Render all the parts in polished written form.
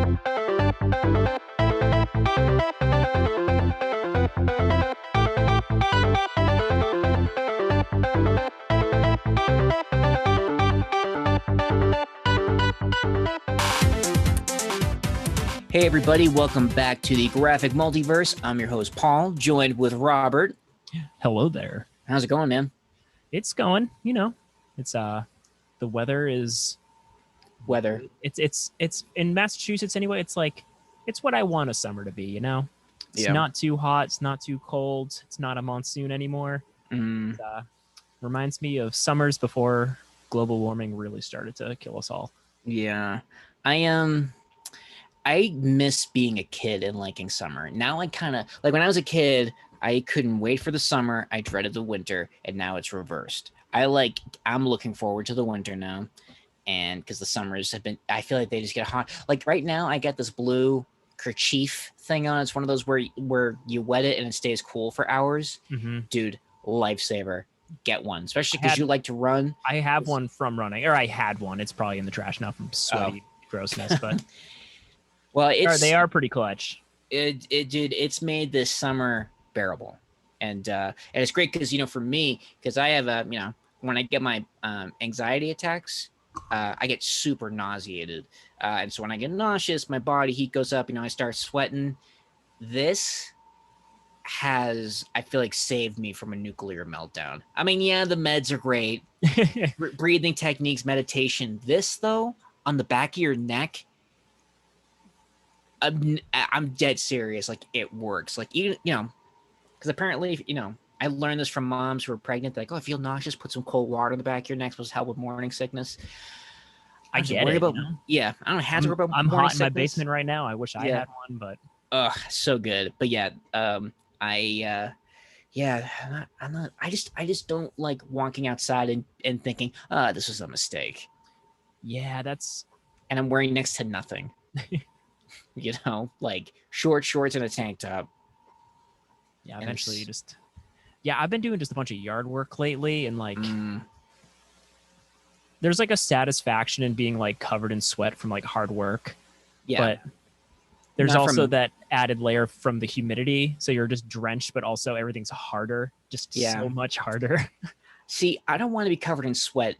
Hey everybody, welcome back to the Graphic Multiverse. I'm your host Paul, joined with Robert. Hello there. How's it going, man? It's going, it's the weather is It's in Massachusetts anyway. It's what I want a summer to be, It's not too hot, it's not too cold, it's not a monsoon anymore. It reminds me of summers before global warming really started to kill us all. Yeah. I miss being a kid and liking summer. Now I kind of like when I was a kid, I couldn't wait for the summer. I dreaded the winter, and now it's reversed. I'm looking forward to the winter now, and because the summers have been, I feel like they just get hot. Like right now, I got this blue kerchief thing on. It's one of those where you wet it and it stays cool for hours. Mm-hmm. Dude, lifesaver. Get one, especially because you like to run. I have one from running, or I had one. It's probably in the trash now from sweaty grossness, but. Well, they are pretty clutch. It's made this summer bearable, and it's great because for me, because I have when I get my anxiety attacks, I get super nauseated, and so when I get nauseous, my body heat goes up. I start sweating. This has, I feel like, saved me from a nuclear meltdown. I mean, yeah, the meds are great, breathing techniques, meditation. This though, on the back of your neck. I'm dead serious. Like it works. Like even because apparently I learned this from moms who are pregnant. They're like, oh, if you feel nauseous, put some cold water in the back of your neck. It's supposed to help with morning sickness. I get it. Yeah, I don't have to worry about. I'm morning hot in sickness. my basement right now. I wish I had one, but so good. But yeah, I'm not. I just don't like walking outside and thinking, this was a mistake. Yeah, and I'm wearing next to nothing. Like short shorts and a tank top. Yeah, eventually I've been doing just a bunch of yard work lately, and there's like a satisfaction in being like covered in sweat from like hard work. Yeah. But there's also that added layer from the humidity. So you're just drenched, but also everything's harder, so much harder. See, I don't want to be covered in sweat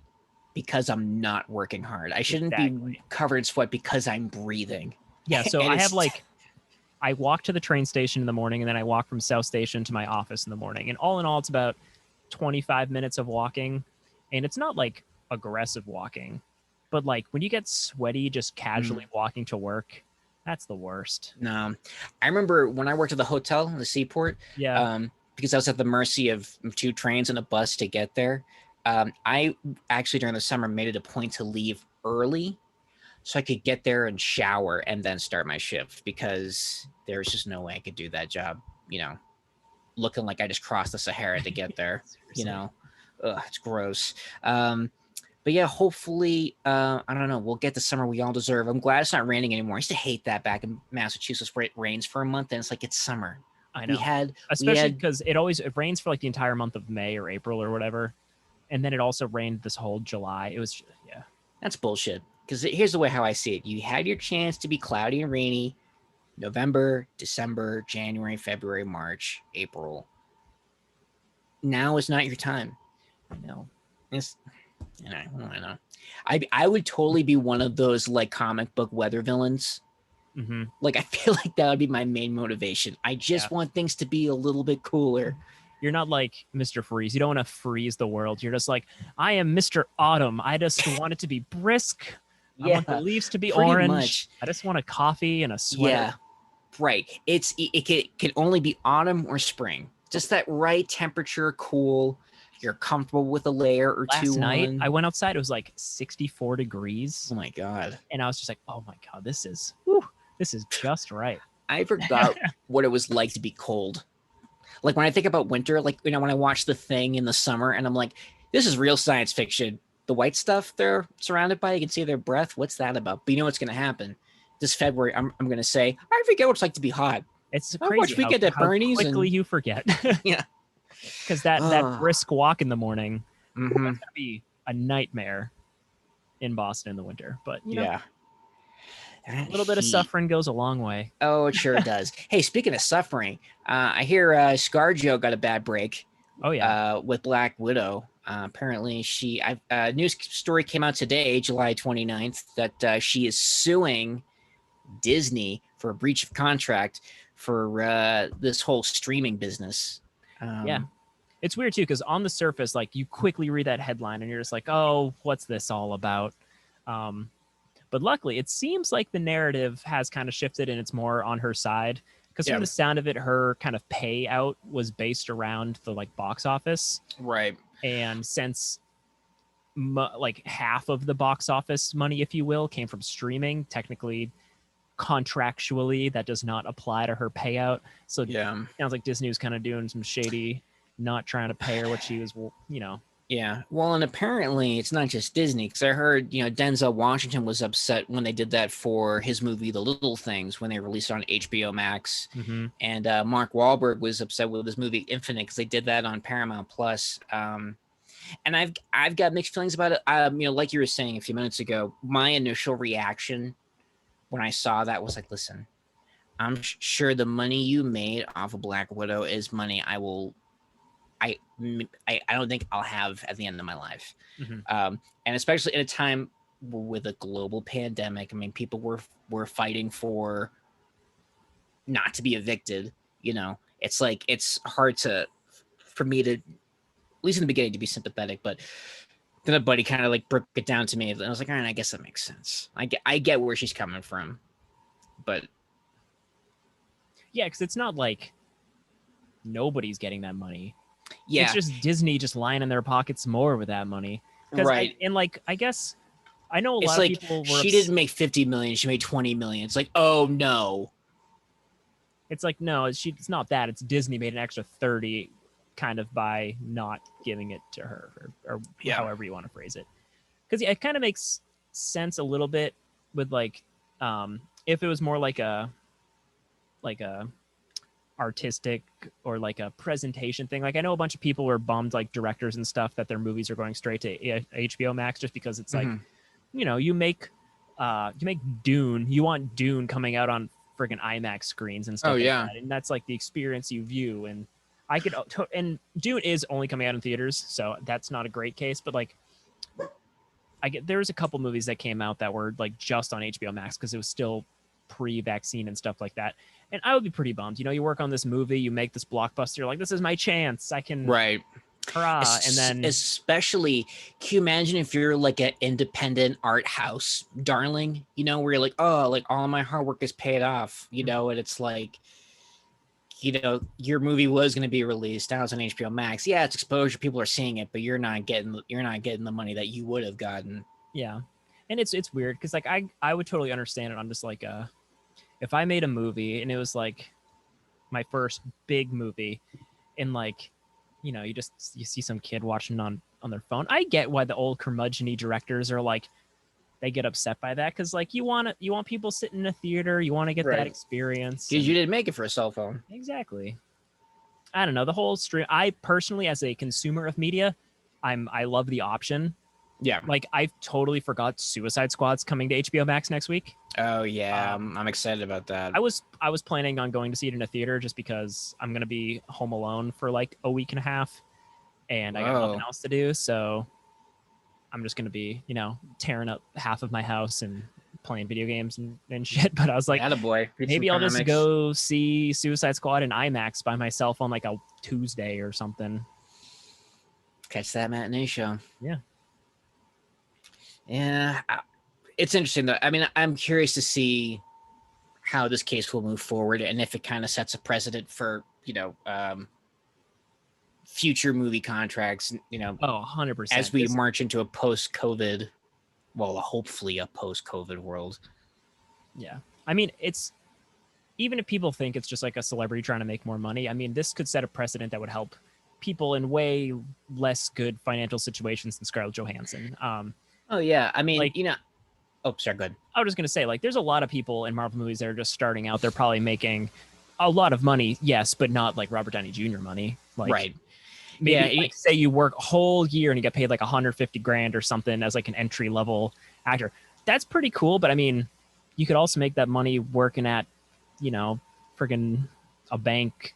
because I'm not working hard. I shouldn't be covered in sweat because I'm breathing. Yeah, so I walk to the train station in the morning, and then I walk from South Station to my office in the morning. And all in all, it's about 25 minutes of walking. And it's not like aggressive walking, but like when you get sweaty just casually walking to work, that's the worst. No, I remember when I worked at the hotel in the Seaport, because I was at the mercy of 2 trains and a bus to get there. I actually during the summer made it a point to leave early so I could get there and shower and then start my shift, because there's just no way I could do that job, looking like I just crossed the Sahara to get there. It's gross. But yeah, hopefully, I don't know, we'll get the summer we all deserve. I'm glad it's not raining anymore. I used to hate that back in Massachusetts where it rains for a month and it's like it's summer. I know. Especially because it rains for like the entire month of May or April or whatever. And then it also rained this whole July. It was, That's bullshit. Because here's the way how I see it. You had your chance to be cloudy and rainy November, December, January, February, March, April. Now is not your time. No. I know. I would totally be one of those like comic book weather villains. Mm-hmm. Like I feel like that would be my main motivation. I just want things to be a little bit cooler. You're not like Mr. Freeze. You don't want to freeze the world. You're just like, I am Mr. Autumn. I just want it to be brisk. I want the leaves to be orange. Much. I just want a coffee and a sweater. Yeah, right. It can only be autumn or spring. Just that right temperature, cool. You're comfortable with a layer or two. Last night, I went outside. It was like 64 degrees. Oh my God. And I was just like, oh my God, this is just right. I forgot what it was like to be cold. Like when I think about winter, like, when I watch The Thing in the summer and I'm like, this is real science fiction. The white stuff they're surrounded by, you can see their breath. What's that about? But you know what's going to happen? This February, I'm going to say, I forget what it's like to be hot. It's crazy we get at Bernie's quickly you forget. Yeah. Because that brisk walk in the morning is going to be a nightmare in Boston in the winter. But, you know. A little bit of suffering goes a long way. Oh, it sure does. Hey, speaking of suffering, I hear ScarJo got a bad break. Oh yeah, with Black Widow. Apparently, news story came out today, July 29th, that she is suing Disney for a breach of contract for this whole streaming business. Yeah. It's weird too, because on the surface, like you quickly read that headline and you're just like, oh, what's this all about? But luckily, it seems like the narrative has kind of shifted and it's more on her side. Because from the sound of it, her kind of payout was based around the like box office. Right. And since like half of the box office money, if you will, came from streaming, technically, contractually, that does not apply to her payout. So yeah, it sounds like Disney was kind of doing some shady, not trying to pay her what she was, you know. Yeah. Well, and apparently it's not just Disney, because I heard, Denzel Washington was upset when they did that for his movie, The Little Things, when they released it on HBO Max. Mm-hmm. And Mark Wahlberg was upset with his movie Infinite because they did that on Paramount Plus. And I've got mixed feelings about it. Like you were saying a few minutes ago, my initial reaction when I saw that was like, listen, I'm sure the money you made off of Black Widow is money I don't think I'll have at the end of my life. Mm-hmm. And especially in a time with a global pandemic, I mean, people were fighting for not to be evicted. It's like, it's hard for me to, at least in the beginning, to be sympathetic, but then a buddy kind of like broke it down to me, and I was like, all right, I guess that makes sense. I get where she's coming from, but yeah, because it's not like nobody's getting that money. Yeah, it's just Disney just lying in their pockets more with that money. Right. I guess I know a lot of people were she didn't make 50 million, she made 20 million. It's like, oh no. It's like, no, it's not that. It's Disney made an extra 30 kind of by not giving it to her or however you want to phrase it. Because it kind of makes sense a little bit with like if it was more like a artistic or like a presentation thing. Like I know a bunch of people were bummed, like directors and stuff, that their movies are going straight to HBO Max just because it's like, you make Dune, you want Dune coming out on freaking IMAX screens and stuff. That. And that's like the experience you view. And and Dune is only coming out in theaters, so that's not a great case, but like there's a couple movies that came out that were like just on HBO Max because it was still pre-vaccine and stuff like that. And I would be pretty bummed. You work on this movie, you make this blockbuster, you're like, this is my chance. I can hurrah. And then especially, can you imagine if you're like an independent art house darling, where you're like, oh, like all of my hard work is paid off, and it's like, your movie was going to be released. Now it's on HBO Max. Yeah, it's exposure. People are seeing it, but you're not getting the money that you would have gotten. Yeah. And it's weird because like I would totally understand it. I'm just like, if I made a movie and it was like my first big movie and like, you see some kid watching on their phone. I get why the old curmudgeon-y directors are like, they get upset by that because like you want people sitting in a theater, you want to get that experience. Because you didn't make it for a cell phone. Exactly. I don't know, the whole stream. I personally, as a consumer of media, I love the option. Yeah. Like I totally forgot Suicide Squad's coming to HBO Max next week. Oh yeah, I'm excited about that. I was planning on going to see it in a theater just because I'm gonna be home alone for like a week and a half, and I got nothing else to do. So I'm just gonna be, tearing up half of my house and playing video games and shit. But I was like, attaboy. Maybe I'll just go see Suicide Squad in IMAX by myself on like a Tuesday or something. Catch that matinee show. Yeah. Yeah, it's interesting though. I mean, I'm curious to see how this case will move forward and if it kind of sets a precedent for, future movie contracts, 100%. as we march into a post-COVID, well, hopefully a post-COVID world. Yeah. I mean, it's, even if people think it's just like a celebrity trying to make more money, I mean, this could set a precedent that would help people in way less good financial situations than Scarlett Johansson. Oh yeah, I mean, like, oh, sorry, go ahead. I was just gonna say, like, there's a lot of people in Marvel movies that are just starting out. They're probably making a lot of money, yes, but not like Robert Downey Jr. money. Like, right. Maybe, like, say you work a whole year and you get paid like $150,000 or something as like an entry level actor. That's pretty cool. But I mean, you could also make that money working at, you know, freaking a bank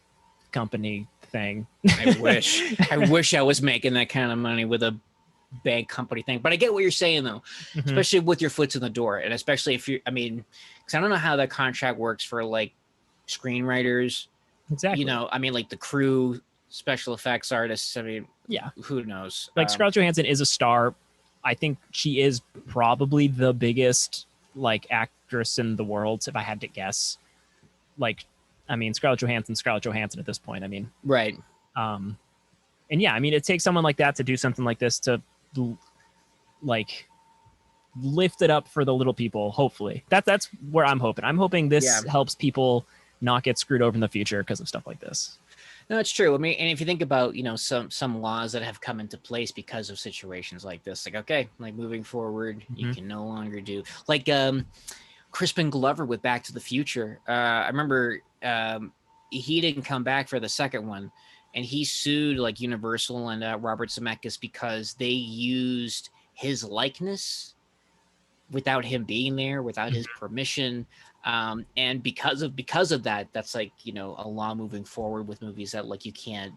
company thing. I wish I was making that kind of money with a bank company thing. But I get what you're saying though, especially with your foot in the door, and especially if you, I mean, because I don't know how that contract works for like screenwriters. Exactly. You know, I mean, like the crew, special effects artists. I mean, yeah, who knows? Like Scarlett Johansson is a star. I think she is probably the biggest like actress in the world, if I had to guess. Like, I mean, Scarlett Johansson at this point. I mean, right. And yeah, I mean, it takes someone like that to do something like this to like lift it up for the little people. Hopefully, that's where I'm hoping. I'm hoping this helps people not get screwed over in the future because of stuff like this. No, it's true. I mean, and if you think about, you know, some laws that have come into place because of situations like this, like, okay, like moving forward, you can no longer do like Crispin Glover with Back to the Future. I remember he didn't come back for the second one, and he sued like Universal and Robert Zemeckis because they used his likeness without him being there, without his permission. And because of that, that's like, you know, a law moving forward with movies that like you can't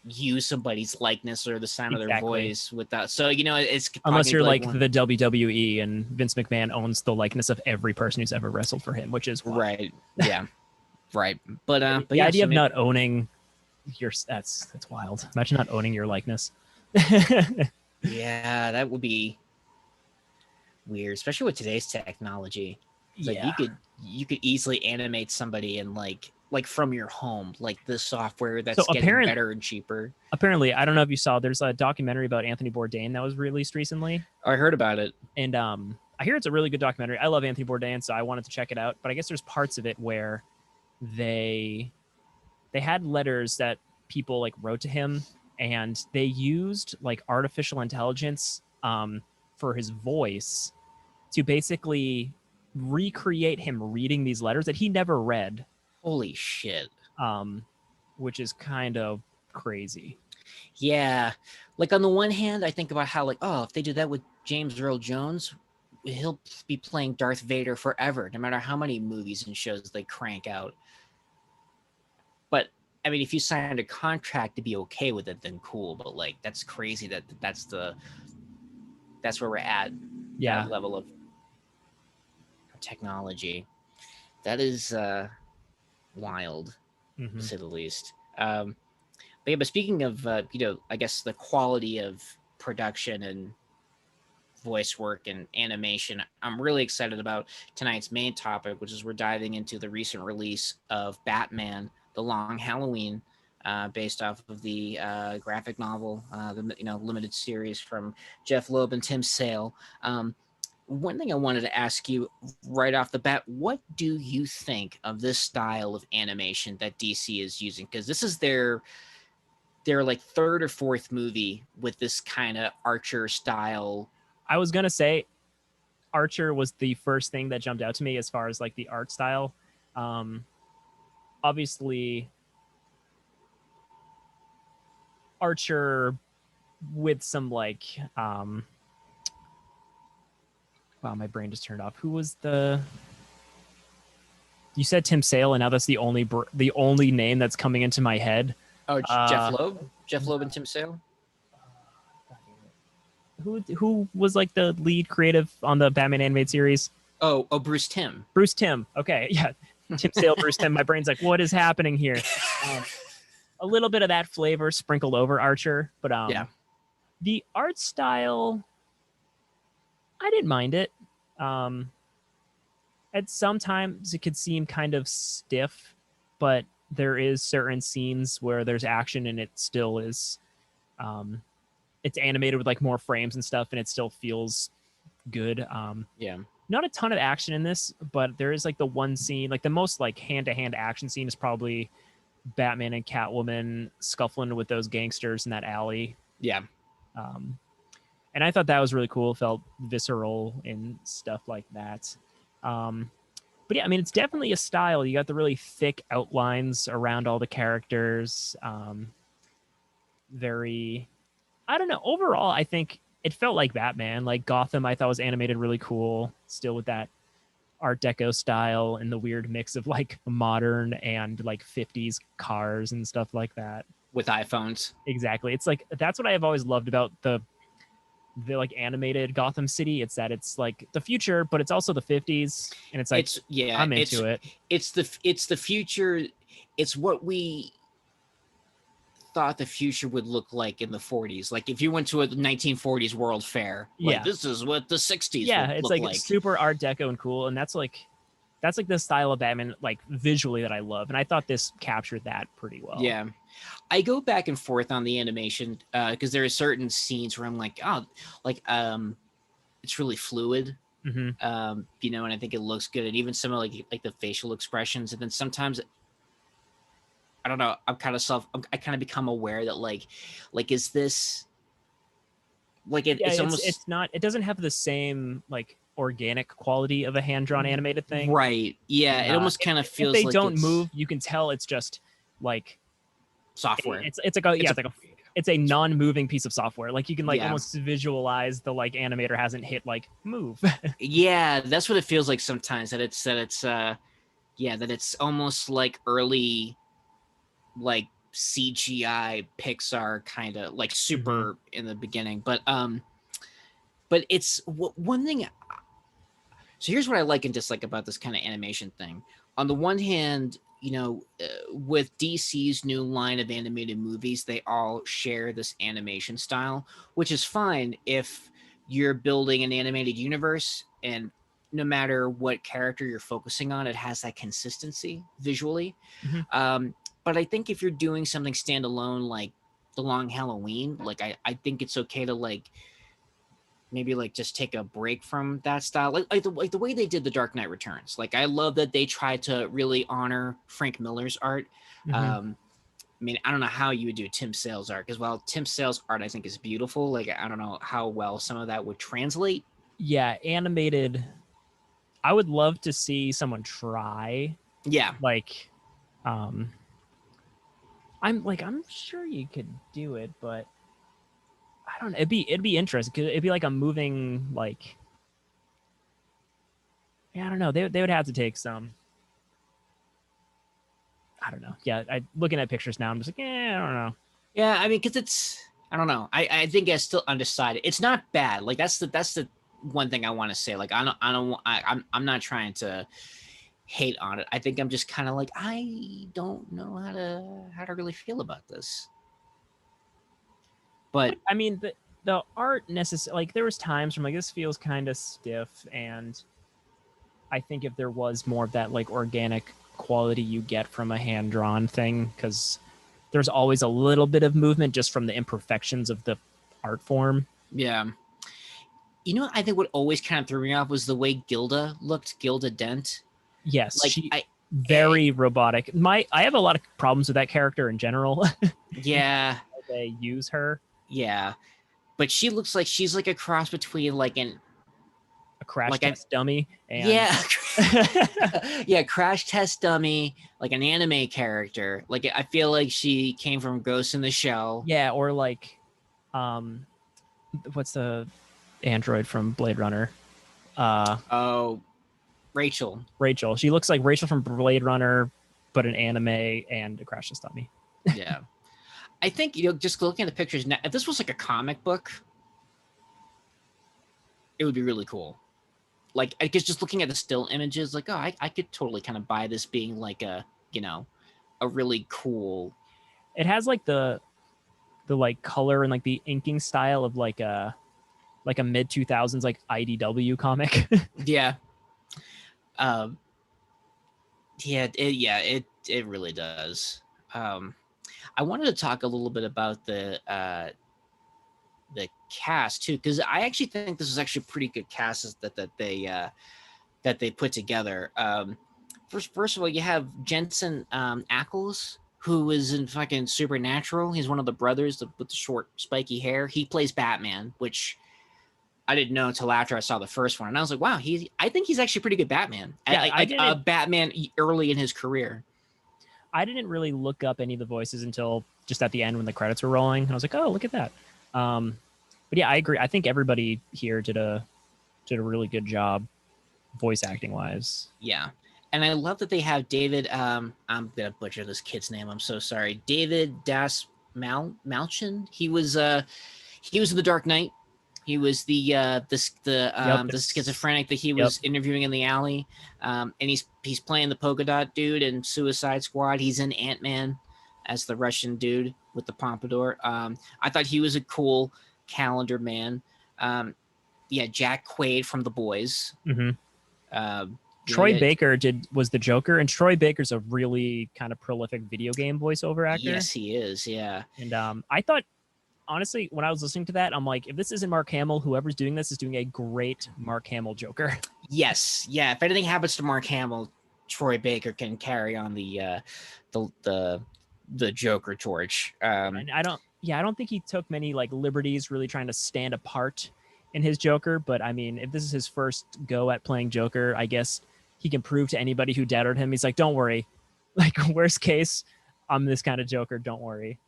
use somebody's likeness or the sound of their voice without. So, you know, it's unless you're like the WWE and Vince McMahon owns the likeness of every person who's ever wrestled for him, which is wild. Right. Yeah. Right. But the idea of not owning your that's wild. Imagine not owning your likeness. Yeah, that would be weird, especially with today's technology. It's like you could easily animate somebody in like from your home, like the software that's getting better and cheaper. Apparently, I don't know if you saw, there's a documentary about Anthony Bourdain that was released recently. I heard about it. And I hear it's a really good documentary. I love Anthony Bourdain, so I wanted to check it out. But I guess there's parts of it where they had letters that people like wrote to him, and they used like artificial intelligence for his voice to basically recreate him reading these letters that he never read. Holy shit. Which is kind of crazy. Yeah. Like on the one hand, I think about how like, oh, if they do that with James Earl Jones, he'll be playing Darth Vader forever, no matter how many movies and shows they crank out. But I mean, if you signed a contract to be okay with it, then cool. But like, that's crazy that's where we're at. Yeah. That level of technology. That is wild, to say the least. But speaking of, you know, I guess the quality of production and voice work and animation, I'm really excited about tonight's main topic, which is we're diving into the recent release of Batman: The Long Halloween, based off of the graphic novel, the limited series from Jeff Loeb and Tim Sale. One thing I wanted to ask you right off the bat, what do you think of this style of animation that DC is using? Because this is their like third or fourth movie with this kind of Archer style. I was going to say Archer was the first thing that jumped out to me as far as like the art style. Obviously, Archer with some like... wow, my brain just turned off. Who was the... You said Tim Sale, and now that's the only name that's coming into my head. Oh, Jeff Loeb? Jeff Loeb and Tim Sale? Who was like the lead creative on the Batman animated series? Oh, Bruce Timm. Bruce Timm. Okay, yeah. Tim Sale, Bruce Timm. My brain's like, what is happening here? A little bit of that flavor sprinkled over Archer, but yeah. The art style... I didn't mind it. At sometimes it could seem kind of stiff, but there is certain scenes where there's action and it still is, it's animated with like more frames and stuff, and it still feels good. Yeah. Not a ton of action in this, but there is like the one scene, like the most like hand-to-hand action scene is probably Batman and Catwoman scuffling with those gangsters in that alley. Yeah. And I thought that was really cool. It felt visceral and stuff like that. But yeah, I mean, it's definitely a style. You got the really thick outlines around all the characters. Very, I don't know. Overall, I think it felt like Batman. Like Gotham, I thought was animated really cool. Still with that Art Deco style and the weird mix of like modern and like 50s cars and stuff like that with iPhones. Exactly. It's like that's what I have always loved about the like animated Gotham City. It's that it's like the future, but it's also the 50s, and it's like I'm into it. It's the future. It's what we thought the future would look like in the 40s. Like if you went to a 1940s World Fair, like this is what the 60s would look like. Super Art Deco and cool, and that's like the style of Batman, like visually, that I love, and I thought this captured that pretty well. Yeah, I go back and forth on the animation because there are certain scenes where I'm like, oh, like it's really fluid, you know, and I think it looks good, and even some of like the facial expressions, and then sometimes I don't know, I kind of become aware that like is this like it's almost it doesn't have the same like organic quality of a hand-drawn animated thing, right? Yeah, it almost kind of feels if they like don't move, you can tell it's just like software. It's a non-moving piece of software. Like you can almost visualize the like animator hasn't hit like move. Yeah, that's what it feels like sometimes, that it's that it's almost like early like CGI Pixar kind of like super in the beginning, but it's one thing. So here's what I like and dislike about this kind of animation thing. On the one hand, you know, with DC's new line of animated movies, they all share this animation style, which is fine if you're building an animated universe, and no matter what character you're focusing on, it has that consistency visually. But I think if you're doing something standalone like The Long Halloween, like I think it's okay to like maybe like just take a break from that style, like the way they did The Dark Knight Returns. Like I love that they tried to really honor Frank Miller's art. I mean, I don't know how you would do Tim Sale's art, because while Tim Sale's art I think is beautiful, like I don't know how well some of that would translate. Yeah, animated. I would love to see someone try. Yeah, like, I'm sure you could do it, but I don't know. It'd be interesting, because it'd be like a moving like. Yeah, I don't know. They would have to take some. I don't know. Yeah, looking at pictures now, I'm just like, I don't know. Yeah, I mean, because it's, I don't know. I think it's still undecided. It's not bad. Like that's the one thing I want to say. Like I'm not trying to hate on it. I think I'm just kind of like, I don't know how to really feel about this. But I mean, the art like there was times where I'm like, this feels kind of stiff, and I think if there was more of that like organic quality you get from a hand-drawn thing, because there's always a little bit of movement just from the imperfections of the art form. Yeah. You know, I think what always kind of threw me off was the way Gilda looked, Gilda Dent. Yes, like very robotic. I have a lot of problems with that character in general. Yeah. They use her. Yeah. But she looks like she's like a cross between like a crash test dummy and yeah, crash test dummy, like an anime character. Like I feel like she came from Ghost in the Shell. Yeah, or like what's the android from Blade Runner? Rachel. She looks like Rachel from Blade Runner, but an anime and a crash test dummy. Yeah. I think, you know, just looking at the pictures now, if this was like a comic book, it would be really cool. Like, I guess just looking at the still images, like, oh, I could totally kind of buy this being like a, you know, a really cool. It has like the like color and like the inking style of like a mid 2000s like IDW comic. Yeah. It really does. I wanted to talk a little bit about the cast too, because I actually think this is actually pretty good cast that they put together. First of all, you have Jensen Ackles, who is in fucking Supernatural. He's one of the brothers with the short spiky hair. He plays Batman, which I didn't know until after I saw the first one, and I was like, wow, I think he's actually pretty good Batman. Yeah, Batman early in his career. I didn't really look up any of the voices until just at the end when the credits were rolling. I was like, oh, look at that. But yeah, I agree. I think everybody here did a really good job. voice acting wise. Yeah. And I love that they have David, I'm gonna butcher this kid's name, I'm so sorry. David Malchin. He was in The Dark Knight. He was the schizophrenic that he was interviewing in the alley. And he's playing the polka dot dude in Suicide Squad. He's in Ant-Man as the Russian dude with the pompadour. I thought he was a cool calendar man. Jack Quaid from The Boys. Troy Baker was the Joker, and Troy Baker's a really kind of prolific video game voiceover actor. Yes, he is. Yeah. And I thought, honestly, when I was listening to that, I'm like, if this isn't Mark Hamill, whoever's doing this is doing a great Mark Hamill Joker. Yes. Yeah. If anything happens to Mark Hamill, Troy Baker can carry on the Joker torch. And I don't think he took many like liberties really trying to stand apart in his Joker. But I mean, if this is his first go at playing Joker, I guess he can prove to anybody who doubted him. He's like, don't worry. Like, worst case, I'm this kind of Joker. Don't worry.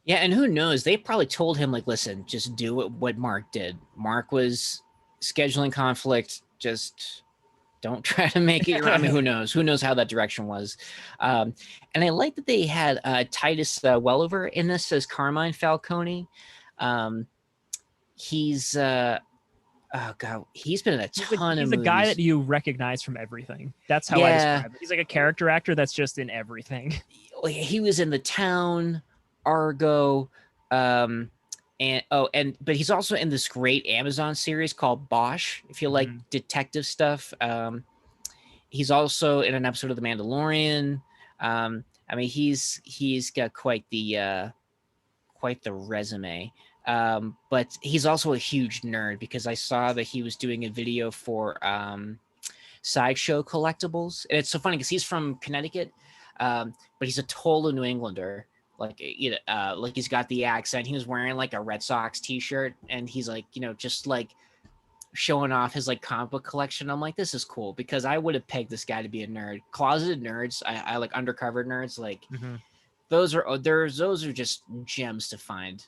Yeah, and who knows? They probably told him, like, listen, just do what Mark did. Mark was scheduling conflict. Just don't try to make it. I mean, who knows? Who knows how that direction was? And I like that they had Titus Welliver in this as Carmine Falcone. He's oh god, he's been in a ton of movies. He's a guy that you recognize from everything. That's how I describe it. He's like a character actor that's just in everything. He was in The Town, Argo, but he's also in this great Amazon series called Bosch. If you like detective stuff, he's also in an episode of The Mandalorian. I mean, he's got quite the resume. But he's also a huge nerd because I saw that he was doing a video for Sideshow Collectibles. And it's so funny because he's from Connecticut, but he's a total New Englander. Like, like he's got the accent. He was wearing like a Red Sox t-shirt and he's like, just like showing off his like comic book collection. I'm like, this is cool because I would have pegged this guy to be a nerd. Closeted nerds. I like undercover nerds. Like those are just gems to find.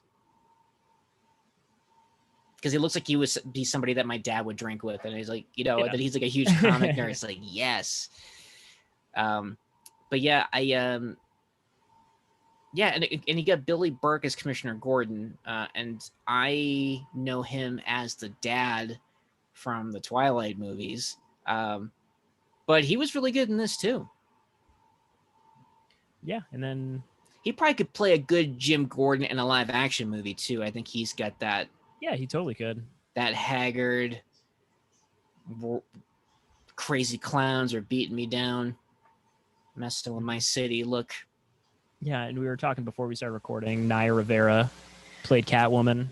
Because he looks like he would be somebody that my dad would drink with, and he's like, that he's like a huge comic nerd. It's like, yes. But yeah, and you got Billy Burke as Commissioner Gordon, and I know him as the dad from the Twilight movies, but he was really good in this too. Yeah, and then he probably could play a good Jim Gordon in a live action movie too. I think he's got that. Yeah, he totally could. That haggard, crazy clowns are beating me down, messing with my city look. Yeah, and we were talking before we started recording. Naya Rivera played Catwoman.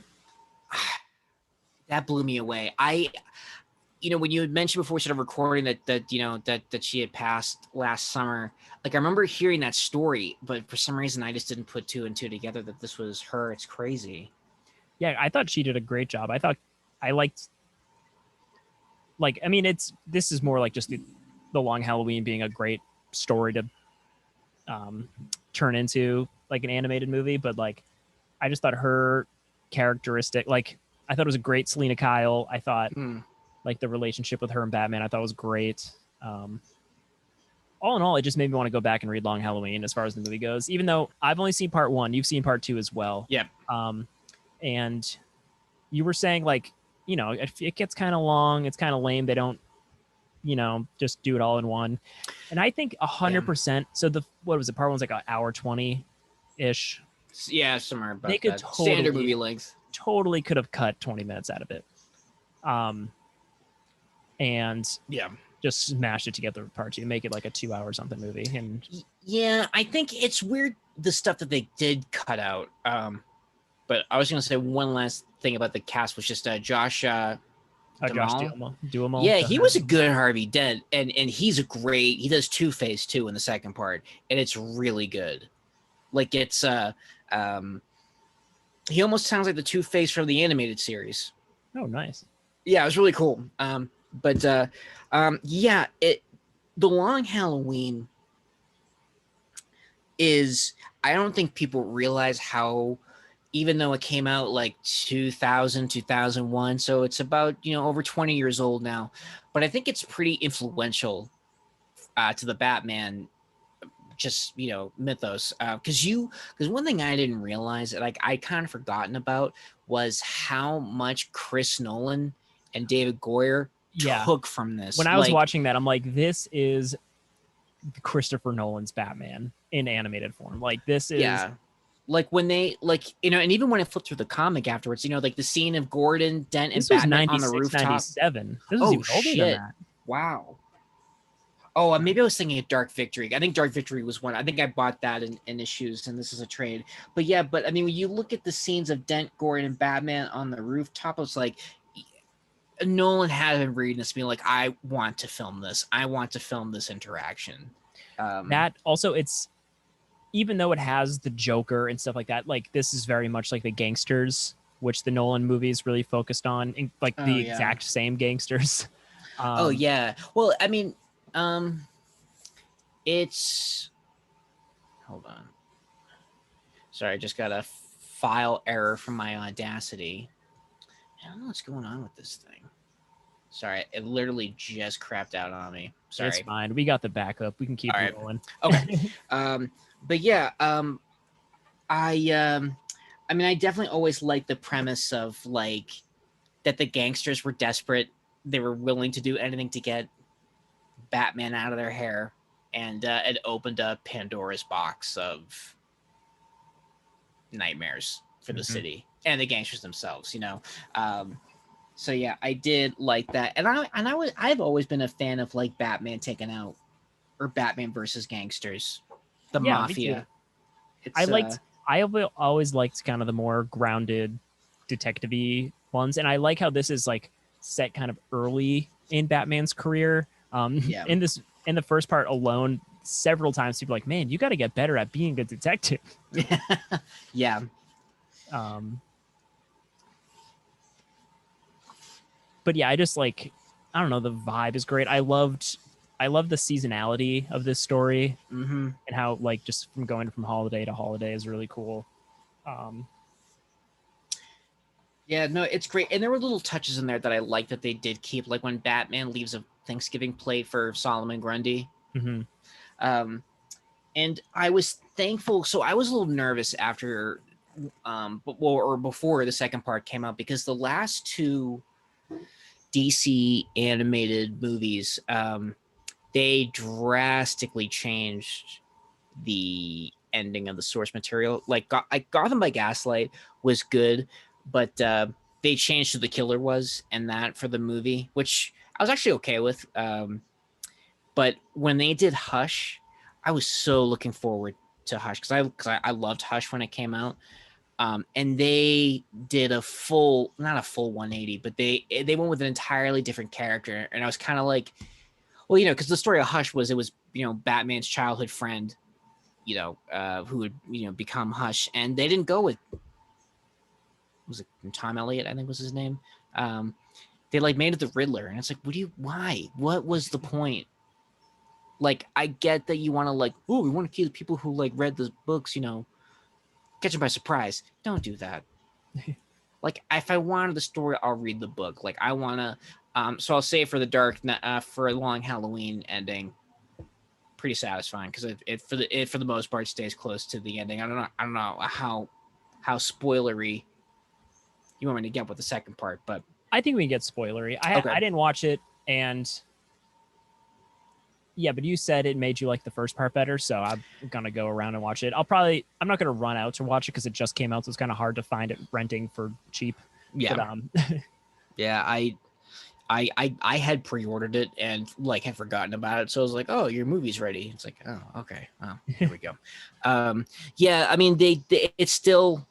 That blew me away. When you had mentioned before we started recording that she had passed last summer, like I remember hearing that story, but for some reason I just didn't put two and two together that this was her. It's crazy. Yeah, I thought she did a great job. I liked, like, I mean, this is more like just the Long Halloween being a great story to turn into like an animated movie, but like, I just thought her characteristic, like, I thought it was a great Selena Kyle. I thought like the relationship with her and Batman, I thought was great. All in all, it just made me want to go back and read Long Halloween as far as the movie goes, even though I've only seen part 1. You've seen part 2 as well. Yep. And you were saying like, it gets kind of long. It's kind of lame. They don't, just do it all in one. And I think 100%. So what was it? Part 1's like an hour 20-ish. Yeah, somewhere about they could that. Totally, standard movie length. Totally could have cut 20 minutes out of it. And yeah, just smashed it together with part 2, make it like a 2-hour something movie. And yeah, I think it's weird the stuff that they did cut out. But I was going to say one last thing about the cast was just Josh Duhamel. Yeah, he was a good Harvey Dent, and he's a great. He does Two-Face too in the second part, and it's really good. Like it's he almost sounds like the Two-Face from the animated series. Oh, nice. Yeah, it was really cool. The Long Halloween is. I don't think people realize how even though it came out like 2000, 2001. So it's about, over 20 years old now. But I think it's pretty influential to the Batman just mythos, because one thing I didn't realize, like I kind of forgotten about, was how much Chris Nolan and David Goyer took from this. When I was watching that, I'm like, this is Christopher Nolan's Batman in animated form. Like this is like when they and even when I flipped through the comic afterwards, like the scene of Gordon, Dent, and Batman on the rooftop. 97. This was even older than that. Wow. Oh, maybe I was thinking of Dark Victory. I think Dark Victory was one. I think I bought that in issues, and this is a trade. But yeah, I mean, when you look at the scenes of Dent, Gordon, and Batman on the rooftop, it's like Nolan had been reading this, being like, I want to film this. I want to film this interaction. That also, it's, even though it has the Joker and stuff like that, like this is very much like the gangsters, which the Nolan movies really focused on, like the exact same gangsters. Oh yeah. Well, I mean, it's, hold on. Sorry, I just got a file error from my Audacity. I don't know what's going on with this thing. Sorry, it literally just crapped out on me. Sorry. It's fine. We got the backup. We can keep rolling. Okay. But yeah, I mean, I definitely always liked the premise of like that the gangsters were desperate. They were willing to do anything to get Batman out of their hair, and it opened up Pandora's box of nightmares for the city and the gangsters themselves. So yeah, I did like that, and I've always been a fan of like Batman taking out, or Batman versus gangsters, the mafia. I always liked kind of the more grounded detective-y ones, and I like how this is like set kind of early in Batman's career. In the first part alone, several times people are like, man, you got to get better at being a detective. Yeah. But yeah, I just like, I don't know, the vibe is great. I love the seasonality of this story, and how like just from going from holiday to holiday is really cool. Yeah, no, it's great. And there were little touches in there that I like that they did keep, like when Batman leaves a Thanksgiving plate for Solomon Grundy. And I was thankful. So I was a little nervous after, or before the second part came out, because the last two DC animated movies, they drastically changed the ending of the source material. Like Gotham by Gaslight was good, but they changed who the killer was and that for the movie, which I was actually okay with. But when they did Hush, I was so looking forward to Hush because I loved Hush when it came out. And they did not a full 180, but they went with an entirely different character. And I was kind of like, well, because the story of Hush was, it was, Batman's childhood friend, who would, become Hush. And they didn't go with, was it Tom Elliott, I think was his name. They like made it the Riddler. And it's like, why? What was the point? Like, I get that you want to like, oh, we want to keep the people who like read the books, catch them by surprise. Don't do that. Like, if I wanted the story, I'll read the book. Like, I want to, so I'll say for for a Long Halloween ending, pretty satisfying because it for the most part stays close to the ending. I don't know how spoilery you want me to get with the second part, but I think we can get spoilery. I didn't watch it, and yeah, but you said it made you like the first part better, so I'm gonna go around and watch it. I'm not gonna run out to watch it because it just came out, so it's kind of hard to find it renting for cheap. Yeah, but, yeah, I had pre-ordered it and like had forgotten about it, so I was like, oh, your movie's ready. It's like, oh, okay, oh, here we go. Yeah, I mean, they it's still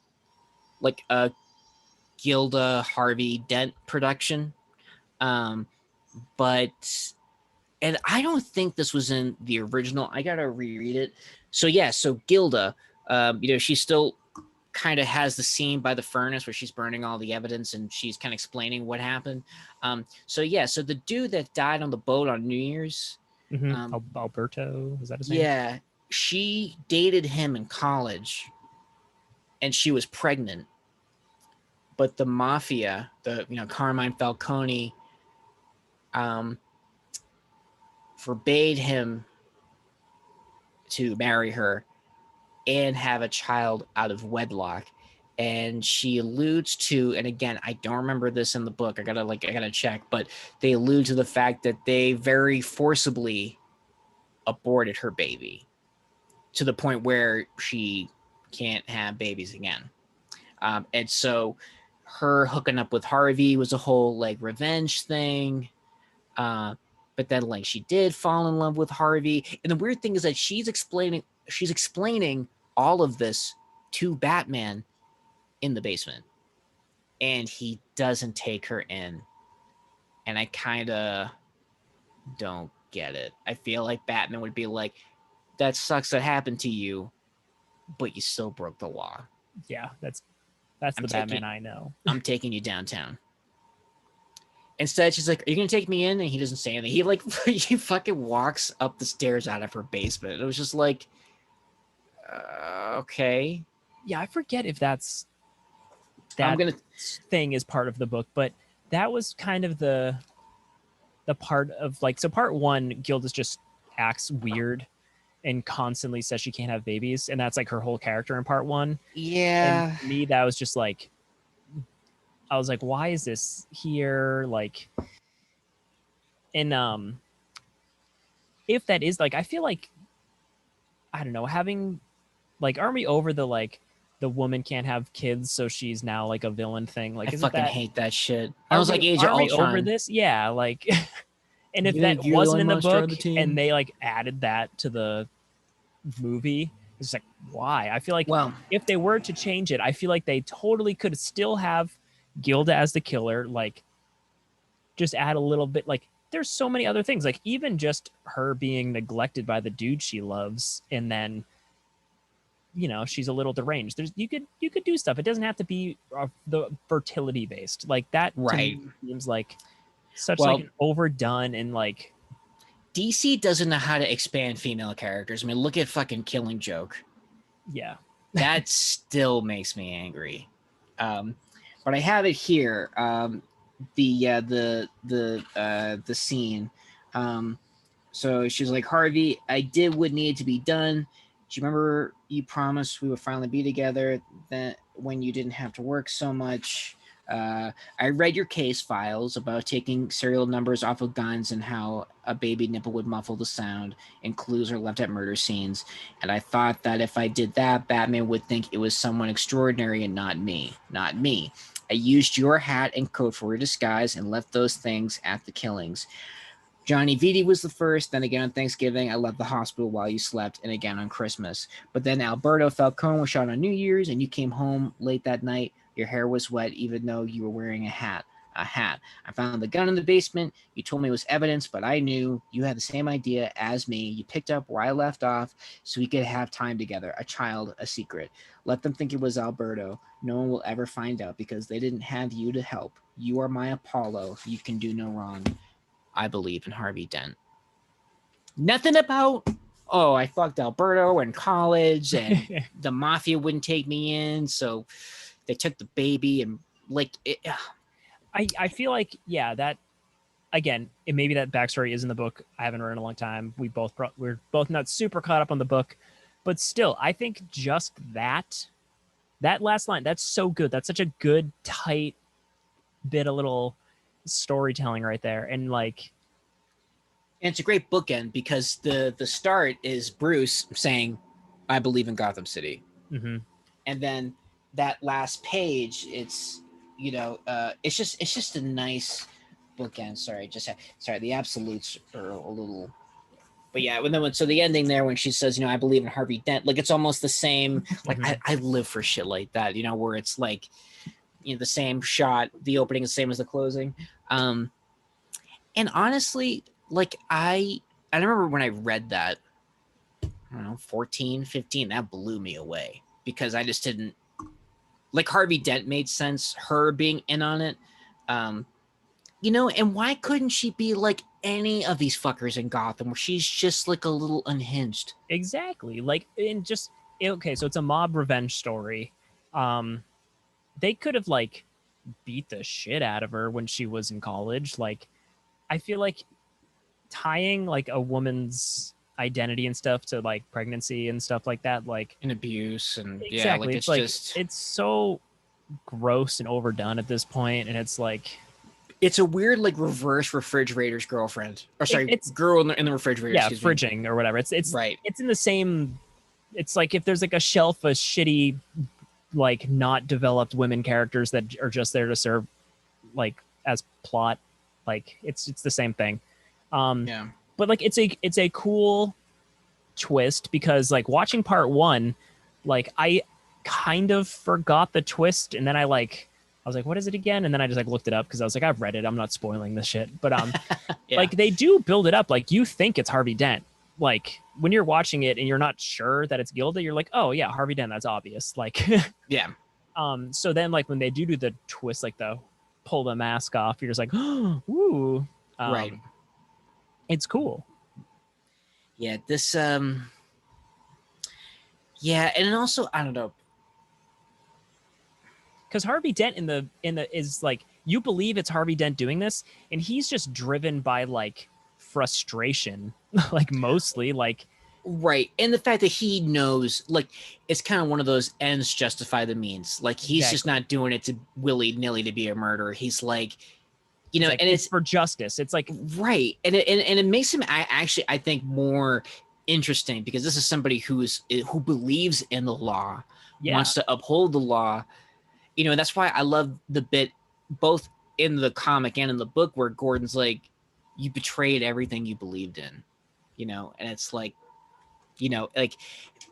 like a Gilda Harvey Dent production, but. And I don't think this was in the original. I gotta reread it. So yeah, so Gilda, she still kind of has the scene by the furnace where she's burning all the evidence and she's kind of explaining what happened. So the dude that died on the boat on New Year's, Alberto, is that his name? Yeah, she dated him in college, and she was pregnant but the mafia, Carmine Falcone, forbade him to marry her and have a child out of wedlock. And she alludes to, and again, I don't remember this in the book. I gotta check, but they allude to the fact that they very forcibly aborted her baby to the point where she can't have babies again. And so her hooking up with Harvey was a whole like revenge thing. But then like she did fall in love with Harvey. And the weird thing is that she's explaining all of this to Batman in the basement. And he doesn't take her in. And I kind of don't get it. I feel like Batman would be like, that sucks that happened to you, but you still broke the law. Yeah, that's the Batman I know. I'm taking you downtown. Instead, she's like, are you going to take me in? And he doesn't say anything. He like, he fucking walks up the stairs out of her basement. It was just like, okay. Yeah, I forget if that thing is part of the book, but that was kind of the part of like, so part one, Gilda just acts weird and constantly says she can't have babies. And that's like her whole character in part one. Yeah. And for me, that was just like, I was like, why is this here? Like, and if that is like, I feel like, I don't know, having like, aren't we over the like the woman can't have kids, so she's now like a villain thing? Like, I fucking hate that shit. I was like, Age of Ultron. Ultron. Over this? Yeah, like, and if that wasn't in the book and they like added that to the movie, it's like, why? I feel like if they were to change it, I feel like they totally could still have Gilda as the killer, like just add a little bit, like there's so many other things, like even just her being neglected by the dude she loves, and then she's a little deranged. You could do stuff. It doesn't have to be the fertility based like that. Right. To me seems like such like an overdone, and like DC doesn't know how to expand female characters. I mean, look at fucking Killing Joke. Yeah. That still makes me angry. But I have it here. The scene. So she's like, Harvey, I did what needed to be done. Do you remember you promised we would finally be together, that when you didn't have to work so much? I read your case files about taking serial numbers off of guns and how a baby nipple would muffle the sound, and clues are left at murder scenes. And I thought that if I did that, Batman would think it was someone extraordinary and not me. Not me. I used your hat and coat for a disguise and left those things at the killings. Johnny Vitti was the first, then again on Thanksgiving, I left the hospital while you slept, and again on Christmas. But then Alberto Falcone was shot on New Year's, and you came home late that night. Your hair was wet, even though you were wearing a hat. I found the gun in the basement. You told me it was evidence, but I knew you had the same idea as me. You picked up where I left off so we could have time together, a child, a secret. Let them think it was Alberto. No one will ever find out because they didn't have you to help. You are my Apollo. You can do no wrong. I believe in Harvey Dent. Nothing about, oh, I fucked Alberto in college and the mafia wouldn't take me in, so they took the baby and like it. I feel like, yeah, that again, maybe that backstory is in the book. I haven't read in a long time. We're both not super caught up on the book, but still, I think just that last line, that's so good. That's such a good, tight bit of little storytelling right there. And like, and it's a great bookend because the start is Bruce saying, I believe in Gotham City. Mm-hmm. And then that last page, it's, it's just a nice bookend. Sorry, the absolutes are a little, but yeah, so the ending there when she says, I believe in Harvey Dent, like it's almost the same. Like Mm-hmm. I live for shit like that, where it's like, the same shot, the opening is the same as the closing. And honestly, like I remember when I read that, I don't know, 14, 15, that blew me away because I just didn't, like Harvey Dent made sense, her being in on it. And why couldn't she be like any of these fuckers in Gotham where she's just like a little unhinged? Exactly. Like, and just, okay, so it's a mob revenge story. They could have like beat the shit out of her when she was in college. Like, I feel like tying like a woman's identity and stuff to like pregnancy and stuff like that, like and abuse and exactly, like it's like it's so gross and overdone at this point, and it's like it's a weird like reverse refrigerator's girlfriend, or sorry, it's girl in the refrigerator. Yeah, fridging or whatever. It's right. It's in the same. It's like if there's like a shelf of shitty, like not developed women characters that are just there to serve, like as plot, like it's the same thing. Yeah. But like it's a cool twist because like watching part one, like I kind of forgot the twist, and then I was like, what is it again? And then I just like looked it up because I was like, I've read it. I'm not spoiling this shit. But yeah. like they do build it up. Like you think it's Harvey Dent. Like when you're watching it and you're not sure that it's Gilda, you're like, oh yeah, Harvey Dent. That's obvious. Like, yeah. So then like when they do the twist, like the pull the mask off, you're just like, oh, ooh. Right. It's cool. Yeah. This, yeah. And also, I don't know. Because Harvey Dent in the is like, you believe it's Harvey Dent doing this, and he's just driven by like frustration, like mostly like right. And the fact that he knows, like, it's kind of one of those ends justify the means. Like he's just not doing it to willy-nilly to be a murderer. He's like, you know, like, and it's for justice. It's like right. And it makes him actually, I think, more interesting because this is somebody who believes in the law, wants to uphold the law. You know, and that's why I love the bit both in the comic and in the book where Gordon's like, you betrayed everything you believed in, you know, and it's like, you know, like,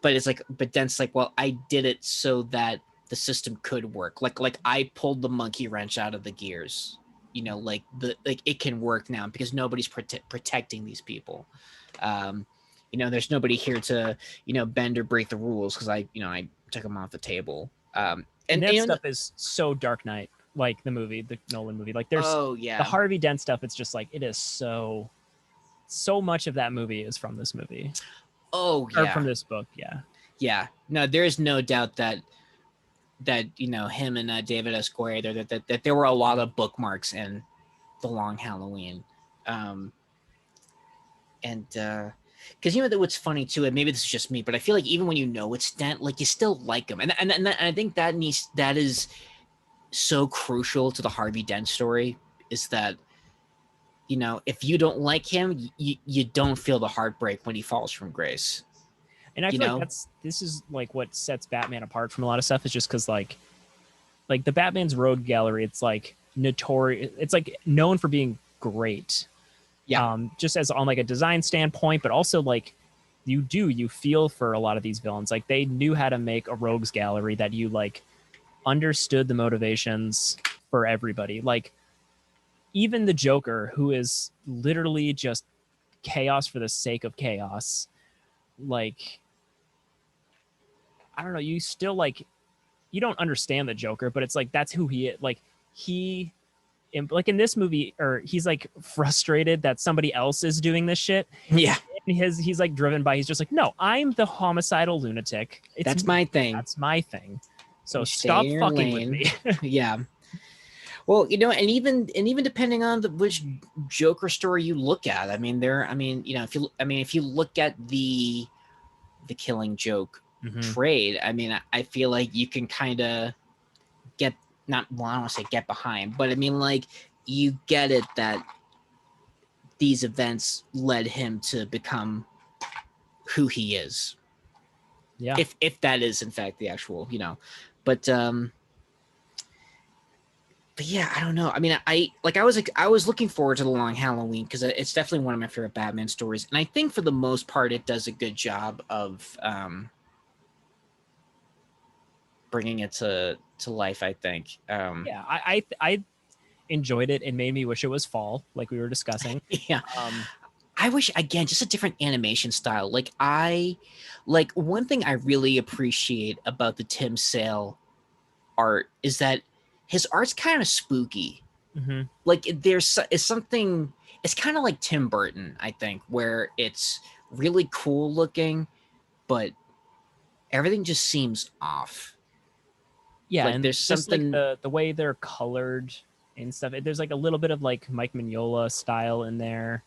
but it's like, but Dent's like, well, I did it so that the system could work. Like I pulled the monkey wrench out of the gears, you know, like it can work now because nobody's protecting these people. You know, there's nobody here to, you know, bend or break the rules because I took them off the table. And that stuff is so Dark Knight, like the movie, the Nolan movie. Like there's the Harvey Dent stuff. It's just like it is so much of that movie is from this movie. Oh yeah, or from this book. Yeah. No, there is no doubt that you know him and David S. Goyer that there were a lot of bookmarks in The Long Halloween, and because you know what's funny too, and maybe this is just me, but I feel like even when you know it's Dent, like you still like him, and I think that is so crucial to the Harvey Dent story is that, you know, if you don't like him, you don't feel the heartbreak when he falls from grace. And I feel like this is like what sets Batman apart from a lot of stuff is just because like the Batman's rogue gallery, it's like notorious, it's like known for being great. Yeah. Just as on like a design standpoint, but also like you feel for a lot of these villains. Like they knew how to make a rogues gallery that you like understood the motivations for everybody. Like even the Joker, who is literally just chaos for the sake of chaos. Like, I don't know, you still like, you don't understand the Joker, but it's like, that's who he is. Like like in this movie, or he's like frustrated that somebody else is doing this shit. Yeah. And he's like driven by, he's just like, no, I'm the homicidal lunatic. That's my thing. That's my thing. So stop fucking with me. Yeah. Well, you know, and even depending on which Joker story you look at, I mean, you know, if you look at the Killing Joke trade, I mean, I feel like you can kind of get I don't want to say get behind, but I mean, like, you get it that these events led him to become who he is. Yeah. If that is in fact the actual, you know, but yeah, I don't know. I mean, I was looking forward to The Long Halloween because it's definitely one of my favorite Batman stories, and I think for the most part it does a good job of bringing it to life. I think. Yeah, I enjoyed it. It made me wish it was fall, like we were discussing. Yeah. I wish, again, just a different animation style. Like one thing I really appreciate about the Tim Sale art is that his art's kind of spooky. Like there's something, it's kind of like Tim Burton, I think, where it's really cool looking, but everything just seems off. Yeah, like and there's just something like the way they're colored and stuff. There's like a little bit of like Mike Mignola style in there.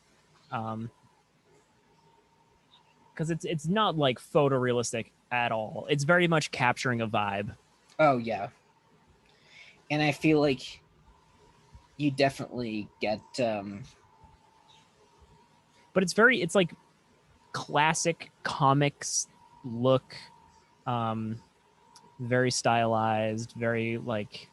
Because it's not like photorealistic at all. It's very much capturing a vibe. Oh yeah. And I feel like you definitely get but it's like classic comics look, very stylized, very like,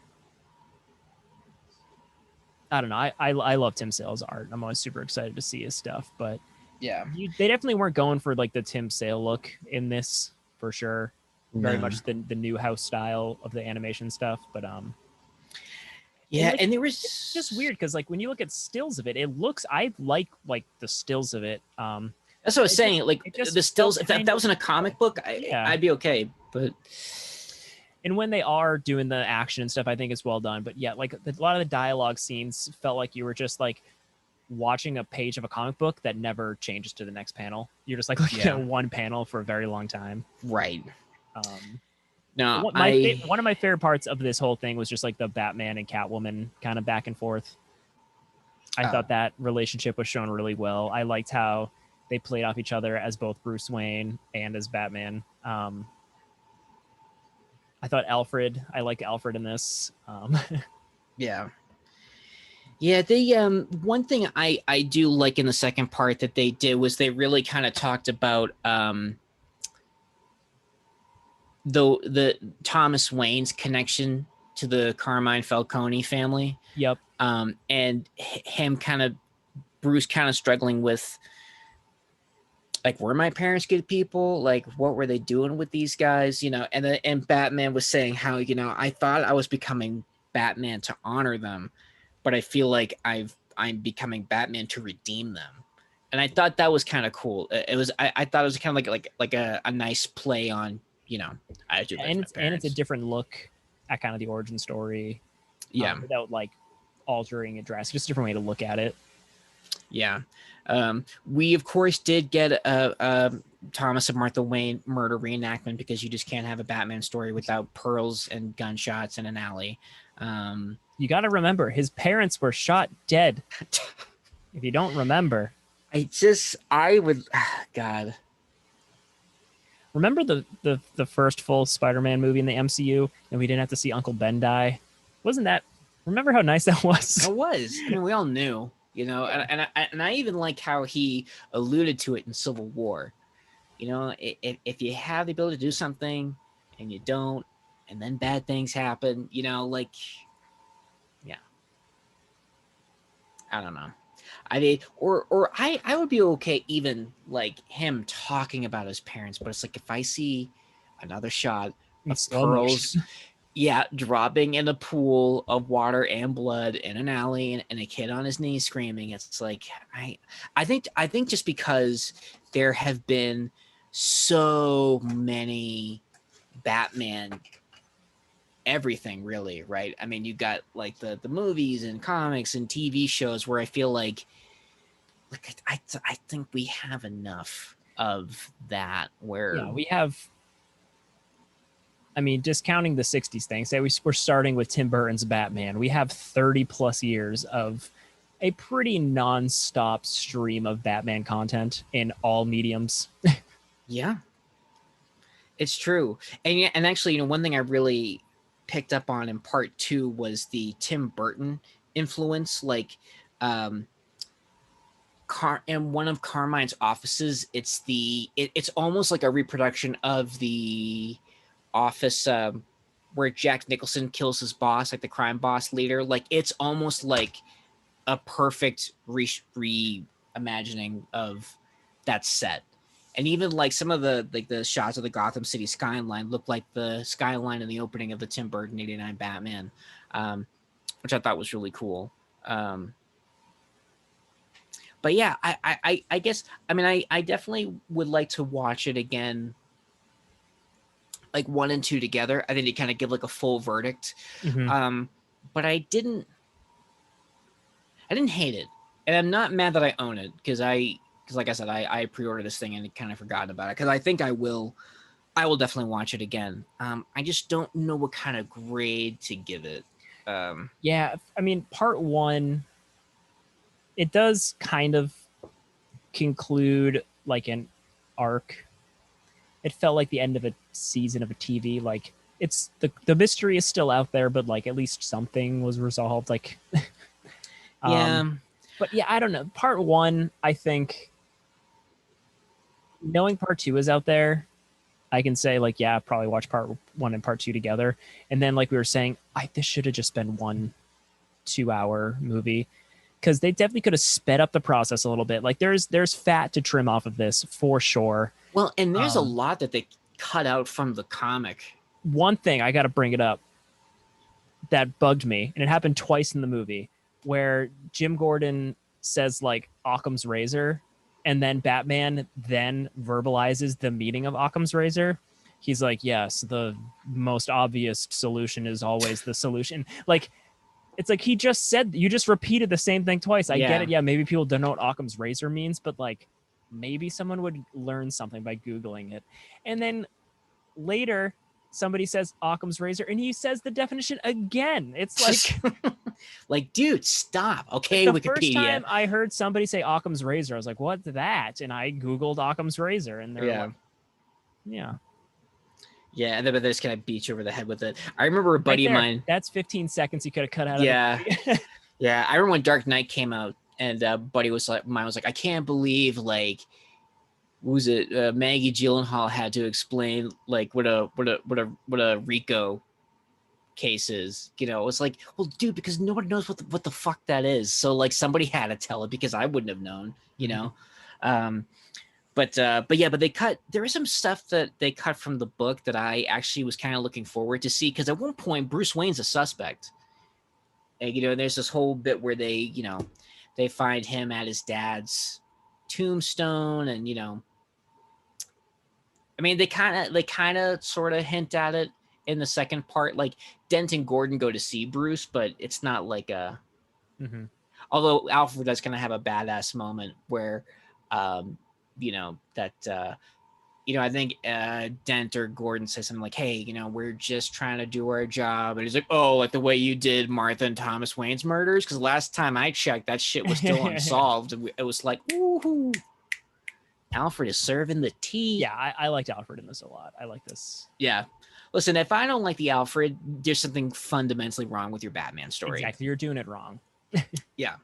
I don't know. I love Tim Sale's art. I'm always super excited to see his stuff, but yeah. they definitely weren't going for like the Tim Sale look in this for sure. Very No. much the new house style of the animation stuff, but yeah, like, and there was it's just weird because like when you look at stills of it, it looks, I like the stills of it. That's what I was saying. Like the stills, if that was in a comic book, I'd be okay. But and when they are doing the action and stuff, I think it's well done. But yeah, like a lot of the dialogue scenes felt like you were just like watching a page of a comic book that never changes to the next panel. You're just like looking at one panel for a very long time. Right. No, one of my favorite parts of this whole thing was just like the Batman and Catwoman kind of back and forth. I thought that relationship was shown really well. I liked how they played off each other as both Bruce Wayne and as Batman. I thought I like Alfred in this. Yeah. Yeah, they one thing I do like in the second part that they did was they really kind of talked about the Thomas Wayne's connection to the Carmine Falcone family. Yep. And him kind of Bruce kind of struggling with like, were my parents good people? Like, what were they doing with these guys? You know, and Batman was saying how, you know, I thought I was becoming Batman to honor them, but I feel like I'm becoming Batman to redeem them. And I thought that was kind of cool. It was I thought it was kind of like a nice play on, you know, I do. And it's a different look at kind of the origin story. Yeah. Without like altering it drastically, just a different way to look at it. Yeah. We of course did get a Thomas and Martha Wayne murder reenactment because you just can't have a Batman story without pearls and gunshots in an alley. You got to remember his parents were shot dead. If you don't remember, I would, God. Remember the first full Spider-Man movie in the MCU, and we didn't have to see Uncle Ben die? Wasn't that? Remember how nice that was? It was. I mean, we all knew, you know, and I even like how he alluded to it in Civil War. You know, if you have the ability to do something and you don't, and then bad things happen, you know, like, yeah, I don't know. I mean, or I would be okay even like him talking about his parents, but it's like if I see another shot of pearls, yeah, dropping in a pool of water and blood in an alley and a kid on his knees screaming, it's like I think just because there have been so many Batman everything really, right? I mean, you got like the movies and comics and TV shows where I feel like I think we have enough of that where we have. I mean, discounting the 60s thing, say we're starting with Tim Burton's Batman. We have 30 plus years of a pretty non-stop stream of Batman content in all mediums. Yeah, it's true. And actually, you know, one thing I really picked up on in part 2 was the Tim Burton influence. Like, in one of Carmine's offices, it's almost like a reproduction of the office where Jack Nicholson kills his boss, like the crime boss leader. Like, it's almost like a perfect reimagining of that set. And even like some of the shots of the Gotham City skyline look like the skyline in the opening of the Tim Burton '89 Batman, which I thought was really cool. But yeah, I guess, I mean, I definitely would like to watch it again, like 1 and 2 together. I think to kind of give like a full verdict. Mm-hmm. But I didn't hate it, and I'm not mad that I own it because like I said, I pre-ordered this thing and kind of forgotten about it because I think I will I will definitely watch it again. I just don't know what kind of grade to give it. Yeah, I mean, part one, it does kind of conclude like an arc. It felt like the end of a season of a TV. Like it's the mystery is still out there, but like at least something was resolved. Like, yeah, but yeah, I don't know. Part one, I think, knowing part two is out there, I can say like, yeah, probably watch part one and part two together. And then like we were saying, this should have just been 1 2-hour movie, because they definitely could have sped up the process a little bit. Like there's fat to trim off of this for sure. Well, and there's a lot that they cut out from the comic. One thing I got to bring it up that bugged me, and it happened twice in the movie, where Jim Gordon says like Occam's razor, and then Batman then verbalizes the meaning of Occam's razor. He's like, yes, the most obvious solution is always the solution. Like, it's like he just said, you just repeated the same thing twice. I get it. Yeah, maybe people don't know what Occam's razor means, but like maybe someone would learn something by Googling it. And then later, somebody says Occam's razor, and he says the definition again. It's like, like, dude, stop. Okay, the Wikipedia. First time I heard somebody say Occam's razor, I was like, what's that? And I Googled Occam's razor, and they're like, yeah. Yeah, and then they just kind of beat you over the head with it. I remember a buddy of mine. That's 15 seconds you could have cut out. Yeah, yeah. I remember when Dark Knight came out, and buddy was like, mine was like, I can't believe like, what was it? Maggie Gyllenhaal had to explain like what a RICO case is. You know, it's like, well, dude, because nobody knows what the fuck that is. So like somebody had to tell it, because I wouldn't have known. You know. But they cut. There is some stuff that they cut from the book that I actually was kind of looking forward to see, because at one point Bruce Wayne's a suspect, and you know, there's this whole bit where they find him at his dad's tombstone, and you know, I mean, they kind of sort of hint at it in the second part. Like Dent and Gordon go to see Bruce, but it's not like a. Mm-hmm. Although Alfred is gonna have a badass moment where. You know, that, you know, I think Dent or Gordon says something like, hey, you know, we're just trying to do our job. And he's like, oh, like the way you did Martha and Thomas Wayne's murders? Because last time I checked, that shit was still unsolved. It was like, ooh, Alfred is serving the tea. Yeah, I liked Alfred in this a lot. I like this. Yeah. Listen, if I don't like the Alfred, there's something fundamentally wrong with your Batman story. Exactly. You're doing it wrong. Yeah.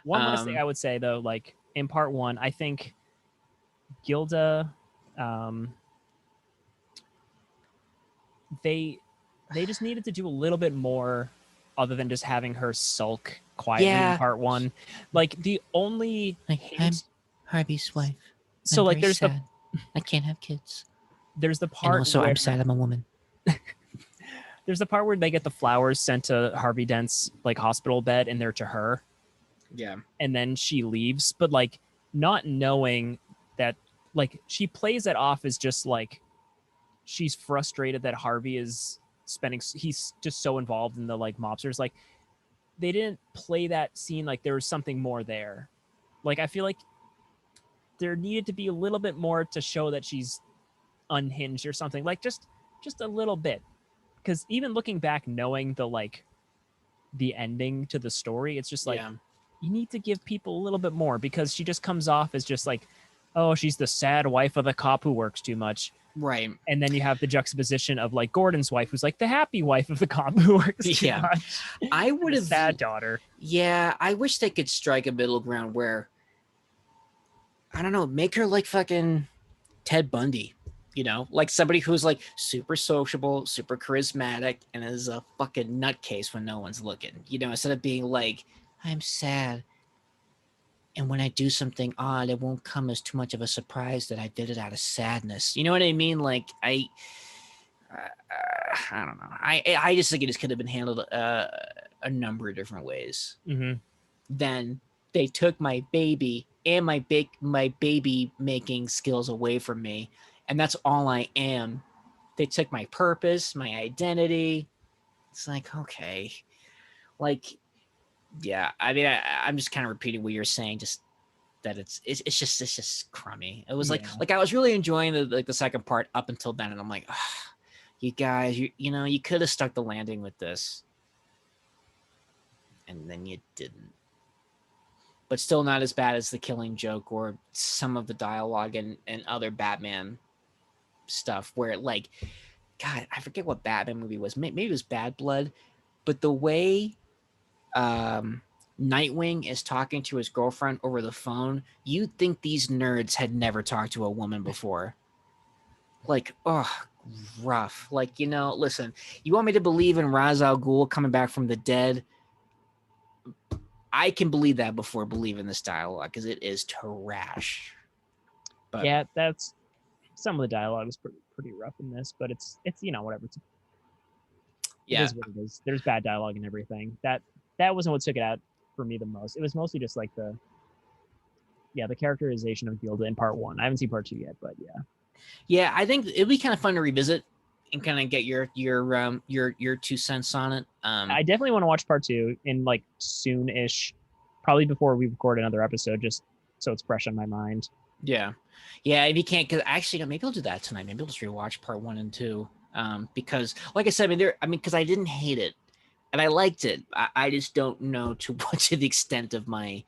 One last thing I would say, though, like in part one, I think Gilda, they just needed to do a little bit more other than just having her sulk quietly in part one. Like the only I'm Harvey's wife. So like there's sad. I can't have kids. There's the part. And also, I'm sad I'm a woman. There's the part where they get the flowers sent to Harvey Dent's like hospital bed, and they're to her. Yeah. And then she leaves, but like not knowing that, like she plays that off as just like she's frustrated that Harvey is he's just so involved in the like mobsters. Like they didn't play that scene like there was something more there. Like I feel like there needed to be a little bit more to show that she's unhinged or something, like just a little bit. Because even looking back, knowing the ending to the story, it's just like you need to give people a little bit more, because she just comes off as just like, oh, she's the sad wife of the cop who works too much. Right. And then you have the juxtaposition of like Gordon's wife, who's like the happy wife of the cop who works too much. I would have sad daughter. Yeah, I wish they could strike a middle ground where, I don't know, make her like fucking Ted Bundy, you know, like somebody who's like super sociable, super charismatic, and is a fucking nutcase when no one's looking, you know, instead of being like, I'm sad, and when I do something odd, it won't come as too much of a surprise that I did it out of sadness. You know what I mean? Like I don't know. I just think it just could have been handled a number of different ways. Mm-hmm. Then they took my baby and my baby making skills away from me, and that's all I am. They took my purpose, my identity. It's like, okay, like, yeah. I mean, I'm just kind of repeating what you're saying. Just that it's just crummy. It was like I was really enjoying the second part up until then, and I'm like, you guys, you could have stuck the landing with this, and then you didn't. But still not as bad as The Killing Joke or some of the dialogue and other Batman stuff where like, God, I forget what Batman movie was. Maybe it was Bad Blood, but the way Nightwing is talking to his girlfriend over the phone, you'd think these nerds had never talked to a woman before. Like, rough. Like, listen, you want me to believe in Ra's al Ghul coming back from the dead? I can believe that before believing this dialogue because it is trash. But yeah, that's some of the dialogue is pretty rough in this, but it's whatever. It is what it is. There's bad dialogue and everything. That wasn't what took it out for me the most. It was mostly just like the characterization of Gilda in part 1. I haven't seen part 2 yet, but yeah. Yeah, I think it'd be kind of fun to revisit and kind of get your 2 cents on it. I definitely want to watch part 2 in like soon-ish, probably before we record another episode, just so it's fresh on my mind. Yeah, if you can't, because actually, maybe I'll do that tonight. Maybe I'll just rewatch part 1 and 2, because, like I said, because I didn't hate it, and I liked it. I just don't know to the extent of my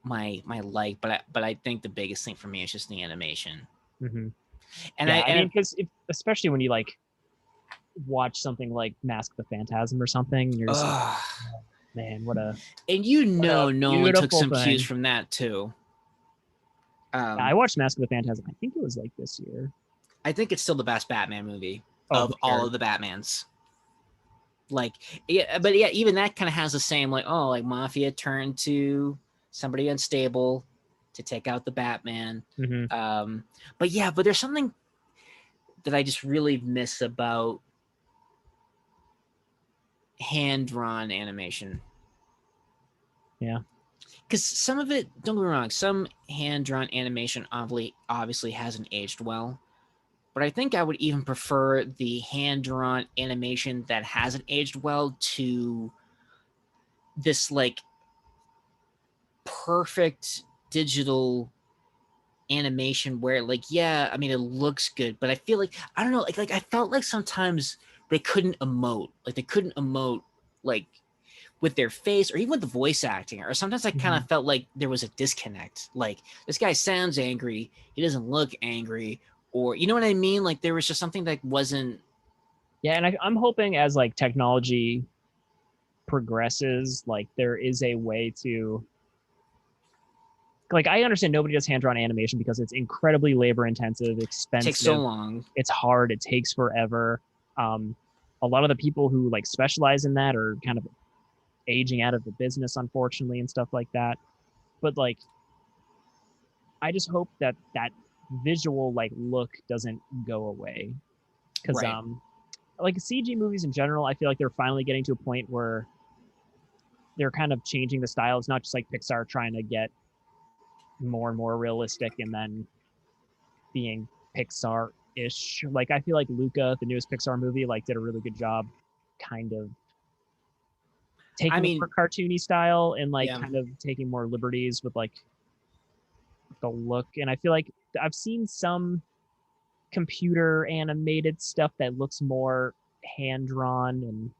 like, but I think the biggest thing for me is just the animation. Mm-hmm. And because especially when you like watch something like Mask of the Phantasm or something, you're just like, oh, man, no one took some cues from that too. I watched Mask of the Phantasm. I think it was like this year. I think it's still the best Batman movie of all of the Batmans. Like, yeah, but yeah, even that kind of has the same like Mafia turned to somebody unstable to take out the Batman. Mm-hmm. But there's something that I just really miss about hand-drawn animation. Yeah. Because some of it, don't get me wrong, some hand-drawn animation obviously hasn't aged well. But I think I would even prefer the hand-drawn animation that hasn't aged well to this like perfect digital animation where like, it looks good, but I feel like, I don't know, like I felt like sometimes they couldn't emote like with their face or even with the voice acting, or sometimes I kind of felt like there was a disconnect. Like, this guy sounds angry, he doesn't look angry, or you know what I mean? Like, there was just something that wasn't. Yeah, and I'm hoping as like technology progresses, like there is a way to, like, I understand nobody does hand-drawn animation because it's incredibly labor intensive, expensive. It takes so long. It's hard. It takes forever. A lot of the people who like specialize in that are kind of aging out of the business, unfortunately, and stuff like that. But like, I just hope that visual like look doesn't go away, because like CG movies in general, I feel like they're finally getting to a point where they're kind of changing the style. It's not just like Pixar trying to get more and more realistic and then being Pixar-ish. Like, I feel like Luca, the newest Pixar movie, like did a really good job kind of taking a more cartoony style and like kind of taking more liberties with like the look. And I feel like I've seen some computer animated stuff that looks more hand-drawn,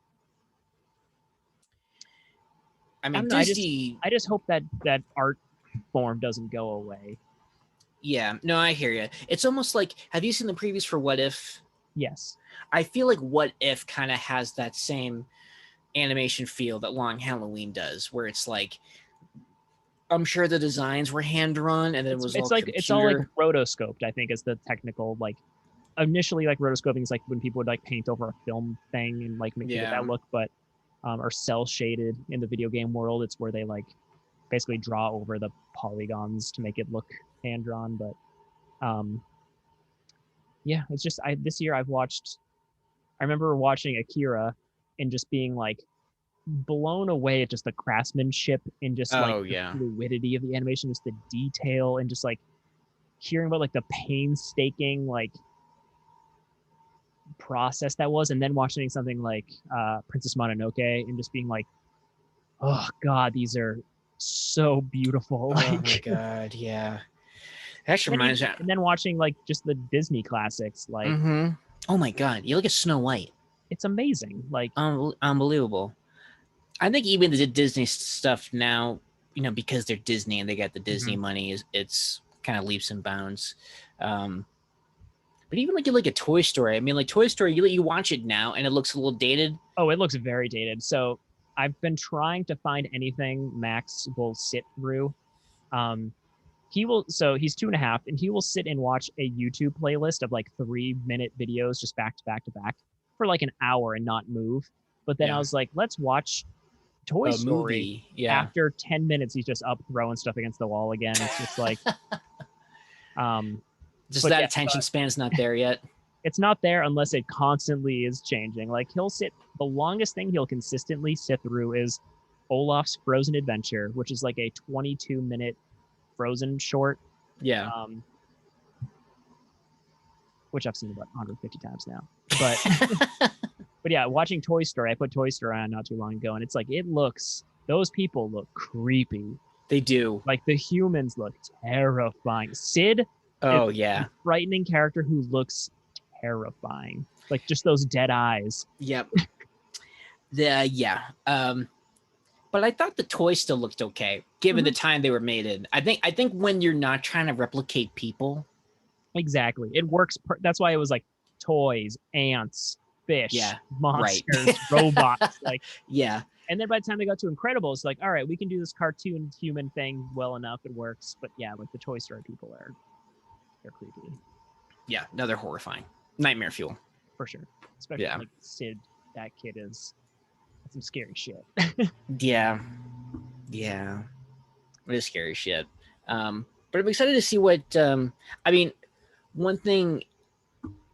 and I just hope that art form doesn't go away. Yeah, no, I hear you. It's almost like, have you seen the previews for What If? Yes. I feel like What If kind of has that same animation feel that Long Halloween does, where it's like, I'm sure the designs were hand drawn and it was all like computer. It's all like rotoscoped, I think, is the technical, like, initially like rotoscoping is like when people would like paint over a film thing and like make it that look, but or cell shaded in the video game world, it's where they like basically draw over the polygons to make it look hand drawn. But yeah, it's just this year I remember watching Akira and just being like blown away at just the craftsmanship and just the fluidity of the animation, just the detail, and just like hearing about like the painstaking like process that was, and then watching something like Princess Mononoke and just being like, oh god, these are so beautiful. Oh my god, yeah. That reminds me. And then watching like just the Disney classics, like oh my god, you look at Snow White. It's amazing, like unbelievable. I think even the Disney stuff now, you know, because they're Disney and they got the Disney money, it's kind of leaps and bounds. But even like you look at Toy Story, I mean, like Toy Story, you watch it now and it looks a little dated. Oh, it looks very dated. So I've been trying to find anything Max will sit through. He's 2.5 and he will sit and watch a YouTube playlist of like 3-minute videos just back to back to back for like an hour and not move. But then I was like, let's watch Toy Story. Yeah. After 10 minutes, he's just up throwing stuff against the wall again. It's just like, just that attention span is not there yet. It's not there unless it constantly is changing. Like the longest thing he'll consistently sit through is Olaf's Frozen Adventure, which is like a 22-minute Frozen short. Yeah. Which I've seen about 150 times now. But but yeah, watching Toy Story, I put Toy Story on not too long ago, and it's like those people look creepy. They do. Like the humans look terrifying. Sid is a frightening character who looks terrifying. Like just those dead eyes. Yep. But I thought the toys still looked okay, given the time they were made in. I think when you're not trying to replicate people. Exactly. It works. That's why it was like toys, ants, fish, monsters, robots. Like, yeah. And then by the time they got to Incredibles, it's like, all right, we can do this cartoon human thing well enough. It works. But yeah, like the Toy Story people they're creepy. Yeah. No, they're horrifying. Nightmare fuel. For sure. Especially like Sid, that kid is some scary shit. Yeah. It is scary shit. But I'm excited to see what one thing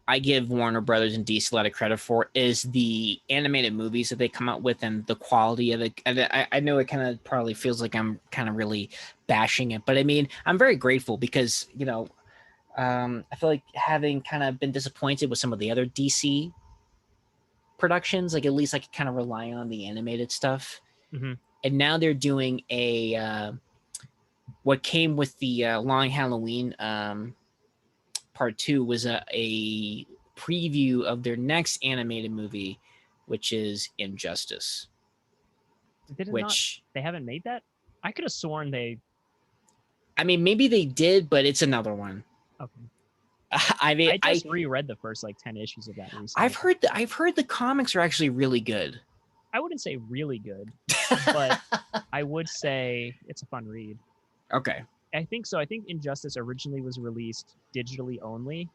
I give Warner Brothers and DC a lot of credit for is the animated movies that they come out with and the quality of it. And I know it kind of probably feels like I'm kind of really bashing it, but I mean, I'm very grateful because, you know, I feel like having kind of been disappointed with some of the other DC productions, like at least I could kind of rely on the animated stuff. And now they're doing what came with the Long Halloween part 2 was a preview of their next animated movie, which is Injustice. They haven't made that? I could have sworn I mean, maybe they did, but it's another one. Okay. I just reread the first like 10 issues of that recently. I've heard the comics are actually really good. I wouldn't say really good, but I would say it's a fun read. Okay. I think so. I think Injustice originally was released digitally only,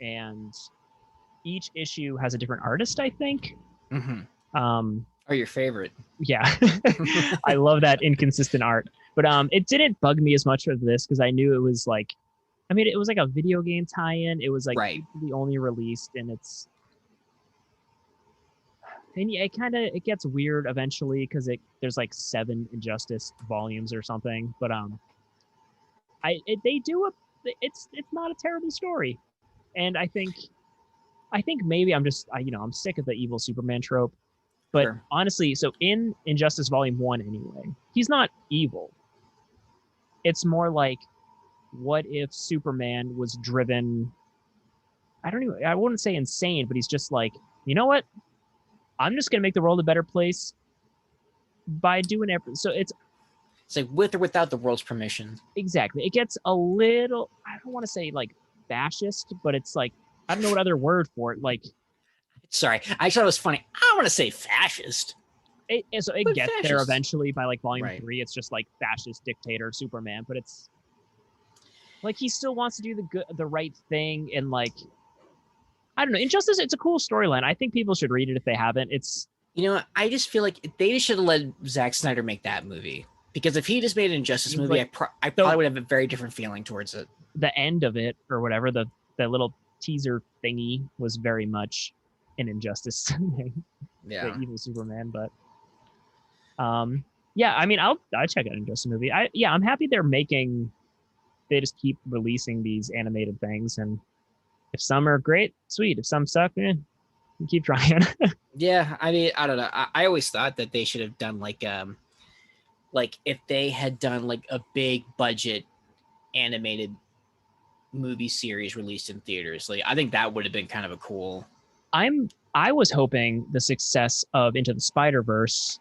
and each issue has a different artist, I think. Or your favorite. Yeah. I love that inconsistent art. But it didn't bug me as much with this because I knew it was like, I mean, it was like a video game tie-in. It was like the only released, and it gets weird eventually because there's like 7 Injustice volumes or something. But it's not a terrible story, and I think maybe I'm just I'm sick of the evil Superman trope. But honestly, so in Injustice Volume 1 anyway, he's not evil. It's more like, what if Superman was driven, I wouldn't say insane, but he's just like, you know what? I'm just going to make the world a better place by doing everything. So it's like with or without the world's permission. Exactly. It gets a little, I don't want to say like fascist, but it's like, I don't know what other word for it. Like, sorry, I thought it was funny. I don't want to say fascist. It gets fascist there eventually by like volume 3. It's just like fascist dictator Superman, but it's like he still wants to do the right thing, and like, I don't know. Injustice, it's a cool storyline. I think people should read it if they haven't. I just feel like they should have let Zack Snyder make that movie, because if he just made an Injustice movie, I probably would have a very different feeling towards it. The end of it or whatever, the little teaser thingy was very much an Injustice thing. Yeah, the evil Superman, but yeah, I mean, I'll check out an Injustice movie. I'm happy they just keep releasing these animated things, and if some are great, sweet. If some suck, keep trying. Yeah, I mean, I don't know. I always thought that they should have done like like if they had done like a big budget animated movie series released in theaters. Like I think that would have been kind of a cool. I was hoping the success of Into the Spider-Verse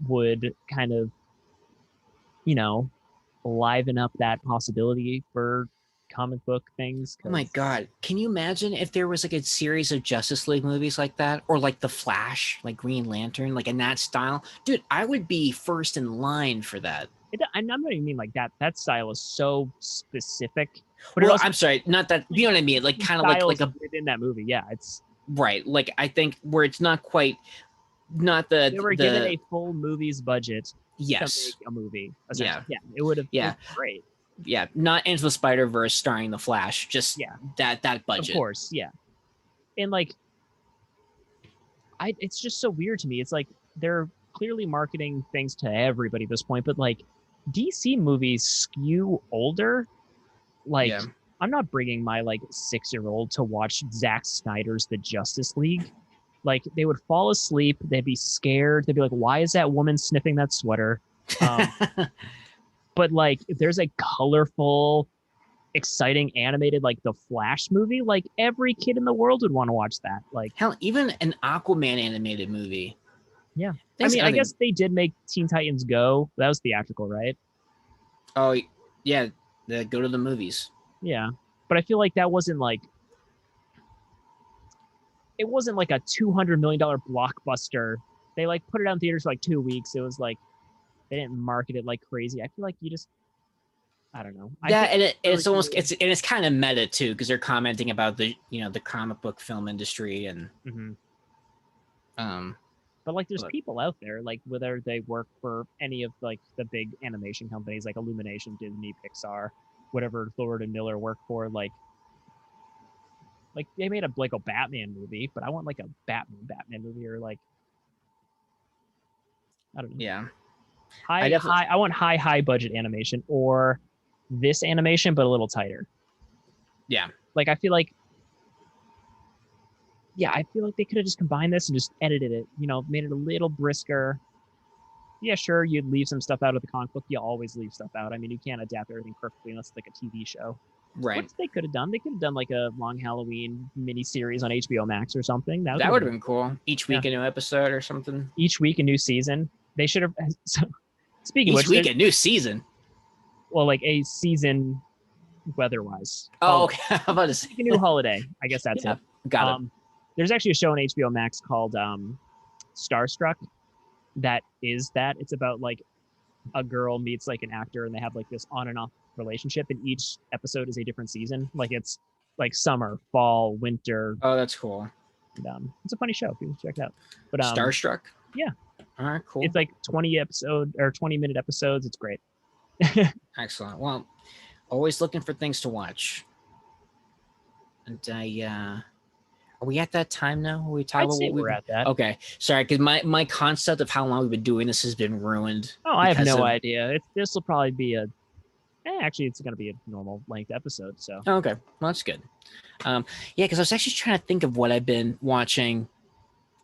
would kind of, you know, liven up that possibility for comic book things. Oh my god, can you imagine if there was like a series of Justice League movies like that, or like The Flash, like Green Lantern, like in that style? Dude, I would be first in line for that. I'm not even mean like that. That style is so specific. But well, I'm sorry, not that. You know what I mean? Like kind of like a within that movie. Yeah, it's right. Like I think where it's not quite, not the they were given a full movie's budget. Yes, to make a movie. Yeah, it would have. Yeah, great. Yeah, not Into the Spider-Verse starring the Flash. Just that budget. Of course, yeah. And like, it's just so weird to me. It's like they're clearly marketing things to everybody at this point, but like DC movies skew older. Like I'm not bringing my like 6-year-old to watch Zack Snyder's The Justice League. Like they would fall asleep, they'd be scared, they'd be like, why is that woman sniffing that sweater? But like if there's a colorful, exciting animated like the Flash movie, like every kid in the world would want to watch that. Like hell, even an Aquaman animated movie. Yeah. I guess they did make Teen Titans Go. That was theatrical, right? Oh yeah, the go to the movies. Yeah. But I feel like that wasn't like it wasn't like a $200 million blockbuster. They like put it out in theaters for like 2 weeks. It was like they didn't market it like crazy. I feel like you just, I don't know. Yeah, and it's almost it's kind of meta too because they're commenting about the the comic book film industry and. But like, there's people out there like whether they work for any of like the big animation companies like Illumination, Disney, Pixar, whatever Lord and Miller work for, like they made a Batman movie, but I want like a Batman movie or like I don't know. Yeah. I want high budget animation or this animation but a little tighter. Yeah. Like I feel like they could have just combined this and just edited it, made it a little brisker. Yeah, sure, you'd leave some stuff out of the comic book. You always leave stuff out. I mean, you can't adapt everything perfectly unless it's like a TV show. Right. What they could have done? They could have done like a Long Halloween miniseries on HBO Max or something. That would have been cool. Each week a new episode or something. Each week a new season. They should have. So, speaking of which, each week a new season. Well, like a season weather-wise. Oh, okay. I'm about to say a new holiday. I guess that's it. Got it. There's actually a show on HBO Max called Starstruck. It's about like a girl meets like an actor and they have like this on and off relationship, and each episode is a different season. Like it's like summer, fall, winter. Oh, that's cool. And, it's a funny show. People check it out. But Starstruck. Yeah. All right, cool. It's like 20-minute episodes. It's great. Excellent. Well, always looking for things to watch. And are we at that time now? Are we talking about what we're at that? Okay, sorry, because my concept of how long we've been doing this has been ruined. Oh, I have no idea. This will probably be actually, it's going to be a normal length episode. So okay, well that's good. Yeah, because I was actually trying to think of what I've been watching,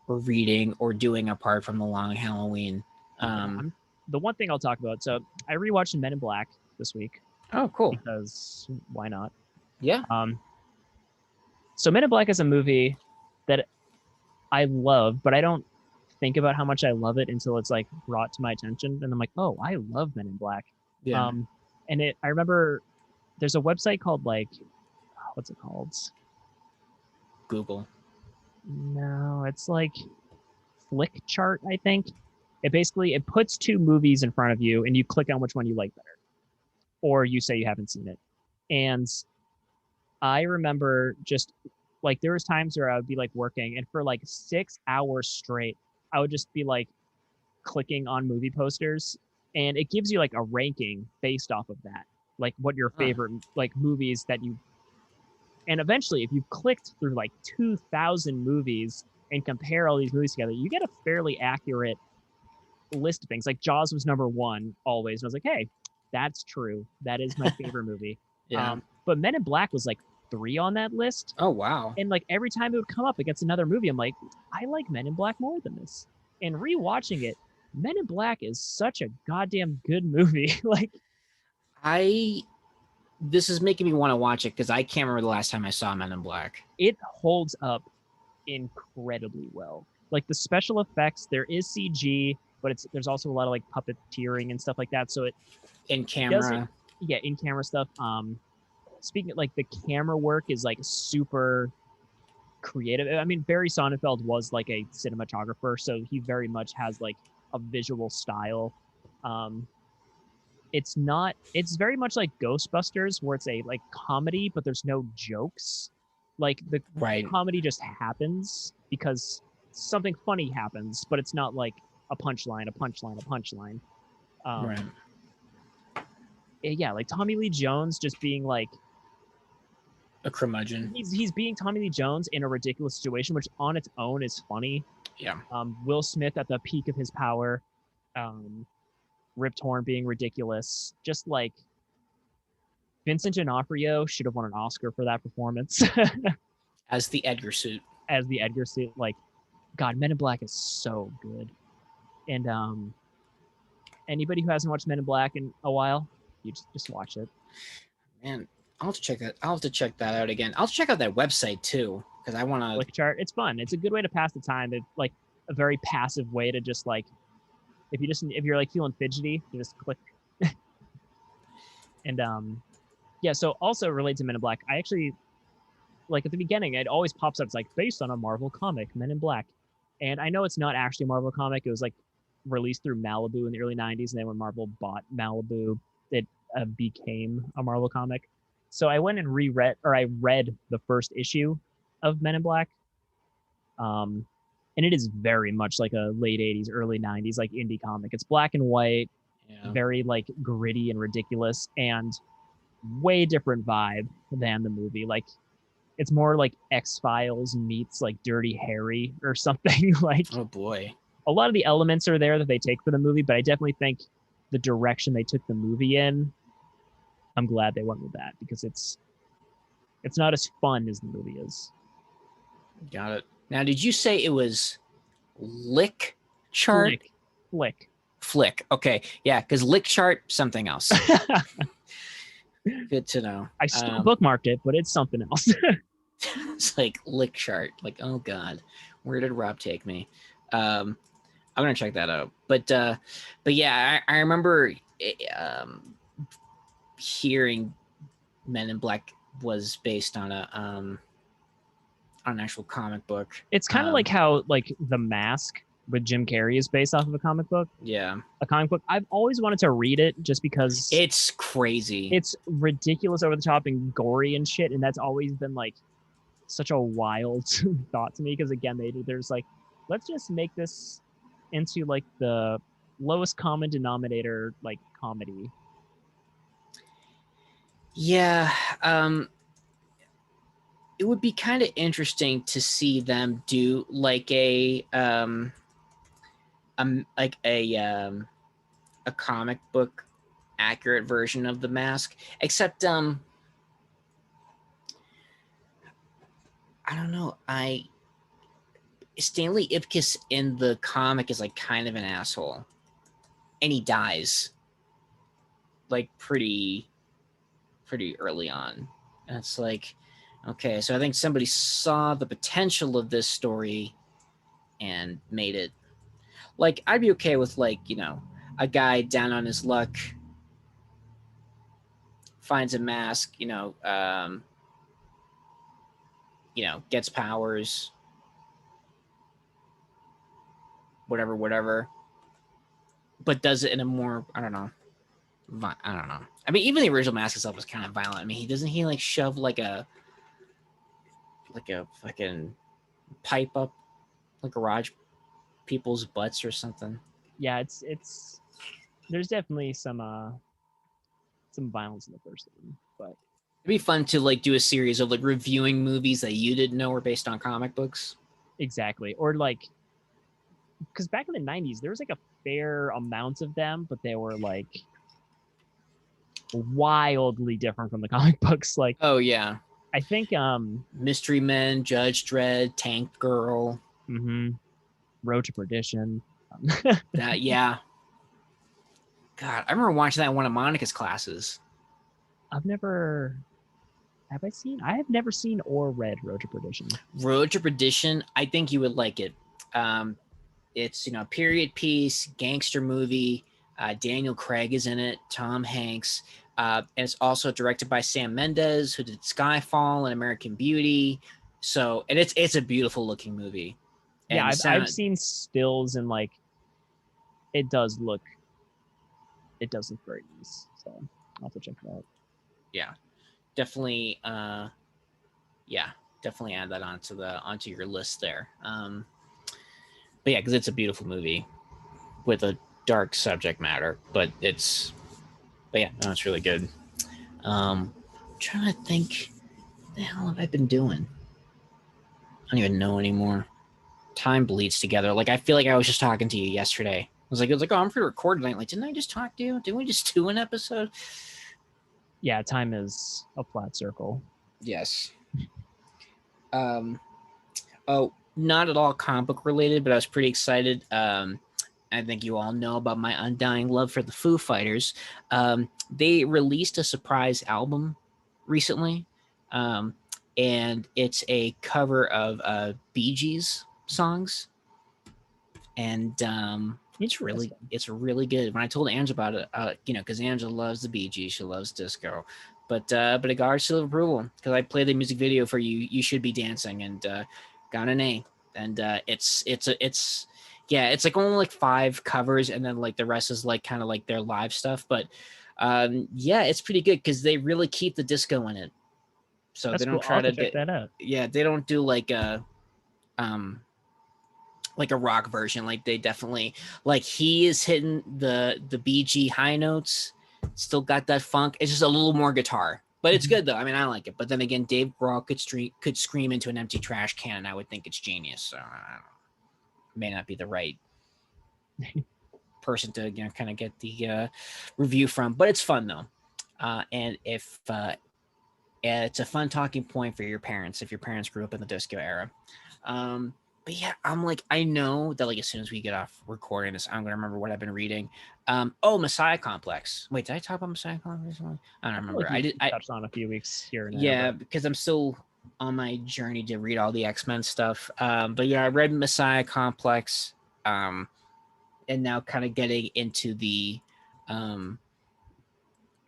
or reading, or doing apart from the Long Halloween. The one thing I'll talk about. So I rewatched Men in Black this week. Oh, cool. Because why not? Yeah. So Men in Black is a movie that I love, but I don't think about how much I love it until it's like brought to my attention. And I'm like, oh, I love Men in Black. Yeah. And I remember there's a website called like, what's it called? Google. No, it's like Flick Chart, I think. It puts two movies in front of you and you click on which one you like better. Or you say you haven't seen it. And I remember just like there was times where I would be like working and for like 6 hours straight, I would just be like clicking on movie posters, and it gives you like a ranking based off of that, like what your favorite like movies that you. And eventually, if you've clicked through like 2,000 movies and compare all these movies together, you get a fairly accurate list of things. Like Jaws was number one always, and I was like, hey, that's true. That is my favorite movie. Yeah. But Men in Black was like 3 on that list. Oh, wow. And like every time it would come up against another movie, I'm like, I like Men in Black more than this. And rewatching it, Men in Black is such a goddamn good movie. Like, this is making me want to watch it because I can't remember the last time I saw Men in Black. It holds up incredibly well. Like the special effects, there is CG, but there's also a lot of like puppeteering and stuff like that. So it in camera, in camera stuff. Speaking of, like, the camera work is like super creative. I mean, Barry Sonnenfeld was like a cinematographer, so he very much has like a visual style. It's very much like Ghostbusters, where it's a like comedy, but there's no jokes. Like the comedy just happens because something funny happens, but it's not like a punchline. Right. Yeah, like Tommy Lee Jones just being like a curmudgeon. He's being Tommy Lee Jones in a ridiculous situation, which on its own is funny. Yeah. Will Smith at the peak of his power. Rip Torn being ridiculous. Just like Vincent D'Onofrio should have won an Oscar for that performance. As the Edgar suit. Like, God, Men in Black is so good. And anybody who hasn't watched Men in Black in a while, you just watch it. Man, I'll have to check that. I'll have to check that out again. I'll check out that website too, because I want to. Flickchart. It's fun. It's a good way to pass the time. It's like a very passive way to just like, if you're like feeling fidgety, you just click. And yeah. So also related to Men in Black, I actually, like, at the beginning, it always pops up. It's like based on a Marvel comic, Men in Black, and I know it's not actually a Marvel comic. It was like released through Malibu in the early '90s, and then when Marvel bought Malibu, it became a Marvel comic. So I went and I read the first issue of Men in Black. And it is very much like a late 80s, early 90s, like indie comic. It's black and white, very like gritty and ridiculous, and way different vibe than the movie. Like, it's more like X-Files meets like Dirty Harry or something. Like, oh boy. A lot of the elements are there that they take for the movie, but I definitely think the direction they took the movie in, I'm glad they went with that, because it's not as fun as the movie is. Got it. Now, did you say it was Lick Chart? Flick. Okay. Yeah, because Lick Chart, something else. Good to know. I still bookmarked it, but it's something else. It's like Lick Chart. Like, oh God, where did Rob take me? I'm gonna check that out. But yeah, I remember hearing Men in Black was based on an actual comic book. It's kind of like how like The Mask with Jim Carrey is based off of a comic book. Yeah. A comic book. I've always wanted to read it just because it's crazy. It's ridiculous, over the top, and gory and shit. And that's always been like such a wild thought to me, because again, there's like, let's just make this into like the lowest common denominator, like comedy. Yeah. It would be kind of interesting to see them do like a comic book accurate version of The Mask, except I don't know. Stanley Ipkiss in the comic is like kind of an asshole, and he dies like pretty early on, and it's like, okay, so I think somebody saw the potential of this story and made it. Like, I'd be okay with, like, you know, a guy down on his luck finds a mask, gets powers, whatever, but does it in a more, I don't know. I mean, even the original Mask itself was kind of violent. I mean, doesn't he like shove like a fucking pipe up like garage people's butts or something? Yeah, it's there's definitely some violence in the first one, but it'd be fun to like do a series of like reviewing movies that you didn't know were based on comic books. Exactly. Or like, because back in the 90s there was like a fair amount of them, but they were like wildly different from the comic books. Like, oh yeah, I think Mystery Men, Judge Dredd, Tank Girl, Road to Perdition. That yeah. God, I remember watching that in one of Monica's classes. Have I seen? I have never seen or read Road to Perdition. Road to Perdition, I think you would like it. It's, you know, period piece, gangster movie. Daniel Craig is in it, Tom Hanks. And it's also directed by Sam Mendes, who did Skyfall and American Beauty. So, and it's a beautiful looking movie. And yeah, I've seen stills and like it does look very nice. So I'll have to check that out. Yeah, definitely. Yeah, definitely add that onto your list there. But yeah, because it's a beautiful movie with a dark subject matter, but yeah, no, it's really good. I'm trying to think, what the hell have I been doing? I don't even know anymore. Time bleeds together. Like, I feel like I was just talking to you yesterday. It was like, oh, I'm free to record tonight. Like, didn't I just talk to you? Didn't we just do an episode? Yeah, time is a flat circle. Yes. Oh, not at all comic book related, but I was pretty excited. I think you all know about my undying love for the Foo Fighters. They released a surprise album recently, and it's a cover of Bee Gees songs, and it's really good. When I told Ange about it, you know, because Angela loves the Bee Gees, she loves disco, but it got our seal of approval because I played the music video for You Should Be Dancing, and got an A. And it's like only like 5 covers, and then like the rest is like kind of like their live stuff. But yeah, it's pretty good because they really keep the disco in it. So That's they don't cool. try to check that out. Yeah, they don't do like a rock version. Like they definitely, like, he is hitting the BG high notes, still got that funk. It's just a little more guitar. But it's good though. I mean, I like it. But then again, Dave Grohl could scream into an empty trash can, and I would think it's genius. So I don't know. May not be the right person to, you know, kind of get the review from. But it's fun though, and if it's a fun talking point for your parents if your parents grew up in the disco era. But yeah, I'm like, I know that like as soon as we get off recording this, I'm gonna remember what I've been reading. Messiah Complex. Wait, did I talk about Messiah Complex? I don't remember. Like I touched on a few weeks here and there. Yeah, because I'm still on my journey to read all the X-Men stuff. But yeah, I read Messiah Complex, and now kind of getting into the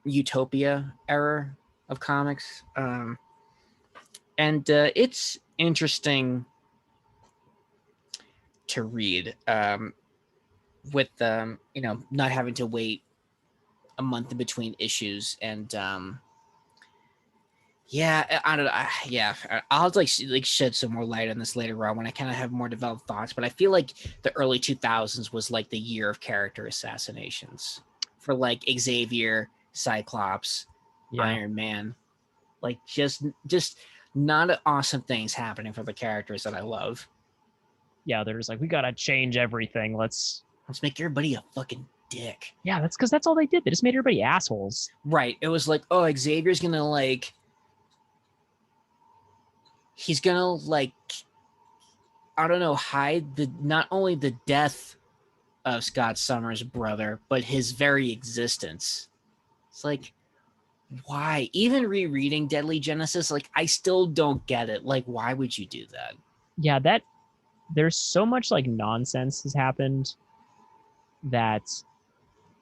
Utopia era of comics. And it's interesting to read, with you know, not having to wait a month in between issues. And yeah, I don't know. Yeah, I'll have to like shed some more light on this later on when I kind of have more developed thoughts. But I feel like the early 2000s was like the year of character assassinations for like Xavier, Cyclops, Iron Man. Like just not awesome things happening for the characters that I love. Yeah, they're just like, we gotta change everything. Let's make everybody a fucking dick. Yeah, that's because that's all they did. They just made everybody assholes. Right. It was like, oh, Xavier's gonna like, he's gonna like, I don't know, hide the not only the death of Scott Summers' brother, but his very existence. It's like, why? Even rereading Deadly Genesis, like, I still don't get it. Like, why would you do that? Yeah, there's so much like nonsense has happened that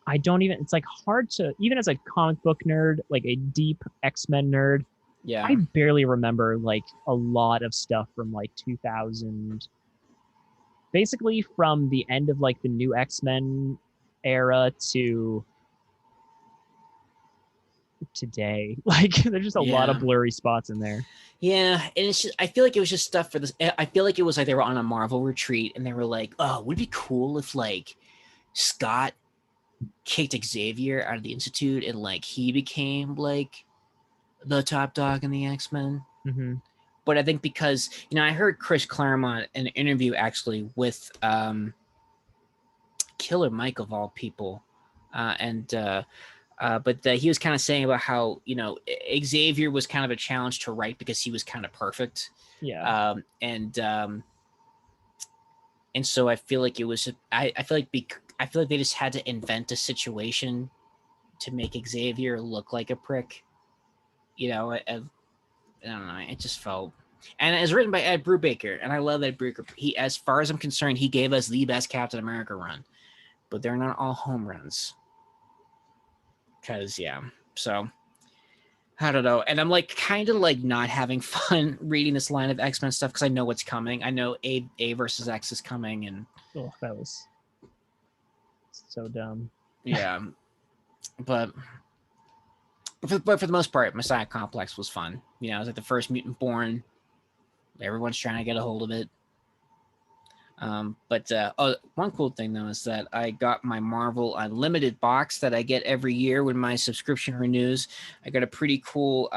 I don't even, it's like hard to, even as a comic book nerd, like a deep X-Men nerd, yeah, I barely remember like a lot of stuff from like 2000, basically from the end of like the new X-Men era to today. Like there's just a lot of blurry spots in there. Yeah, and it's just, I feel like it was just stuff for this. I feel like it was like they were on a Marvel retreat and they were like, oh, would it be cool if like Scott kicked Xavier out of the Institute and like he became like the top dog in the X-Men. Mm-hmm. But I think because, you know, I heard Chris Claremont in an interview actually with Killer Mike of all people, but he was kind of saying about how, you know, Xavier was kind of a challenge to write because he was kind of perfect. Yeah. And so I feel like it was, I feel like they just had to invent a situation to make Xavier look like a prick. You know, I don't know. It just felt, and it's written by Ed Brubaker, and I love Ed Brubaker. He, as far as I'm concerned, he gave us the best Captain America run, but they're not all home runs. Because so I don't know, and I'm like kind of like not having fun reading this line of X-Men stuff because I know what's coming. I know A versus X is coming, and that was so dumb. Yeah, but for the most part, Messiah Complex was fun. You know, it was like the first mutant born. Everyone's trying to get a hold of it. But one cool thing though is that I got my Marvel Unlimited box that I get every year when my subscription renews. I got a pretty cool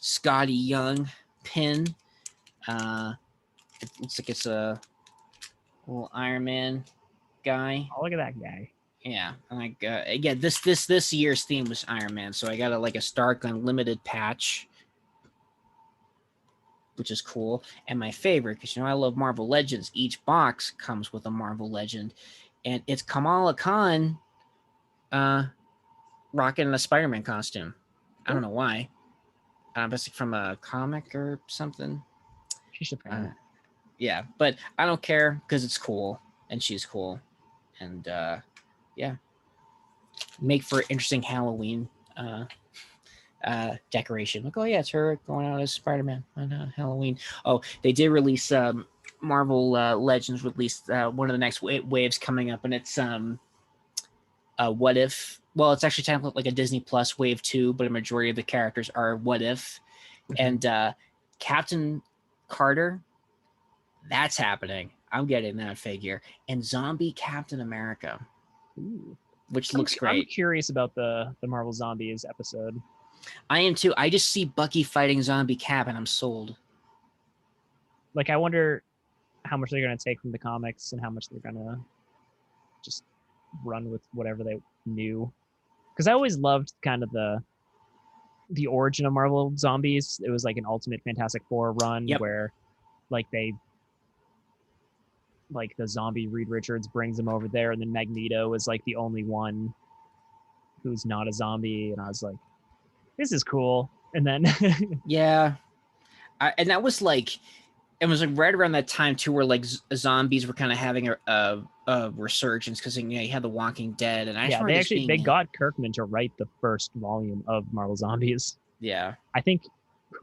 Scotty Young pin. It looks like it's a little Iron Man guy. Oh, look at that guy. Yeah, and again, this year's theme was Iron Man, so I got a Stark Unlimited patch, which is cool. And my favorite, because I love Marvel Legends, each box comes with a Marvel Legend, and it's Kamala Khan, rocking a Spider-Man costume. I don't know why. It's from a comic or something. She should. Yeah, but I don't care because it's cool and she's cool, and make for interesting Halloween decoration. Like, oh yeah, it's her going out as Spider-Man on Halloween. Oh, they did release Marvel Legends released one of the next waves coming up, and it's What If. Well, it's actually technically like a Disney Plus Wave 2, but a majority of the characters are What If. And Captain Carter, that's happening. I'm getting that figure. And Zombie Captain America. Ooh. Which looks great. I'm curious about the Marvel Zombies episode. I am too. I just see Bucky fighting Zombie Cap and I'm sold. Like, I wonder how much they're going to take from the comics and how much they're going to just run with whatever they knew. Because I always loved kind of the origin of Marvel Zombies. It was like an Ultimate Fantastic Four run where like the zombie Reed Richards brings him over there, and then Magneto is like the only one who's not a zombie, and I was like, this is cool. And then and that was like, it was like right around that time too, where like zombies were kind of having a resurgence because you had The Walking Dead, and they got Kirkman to write the first volume of Marvel Zombies. Yeah, I think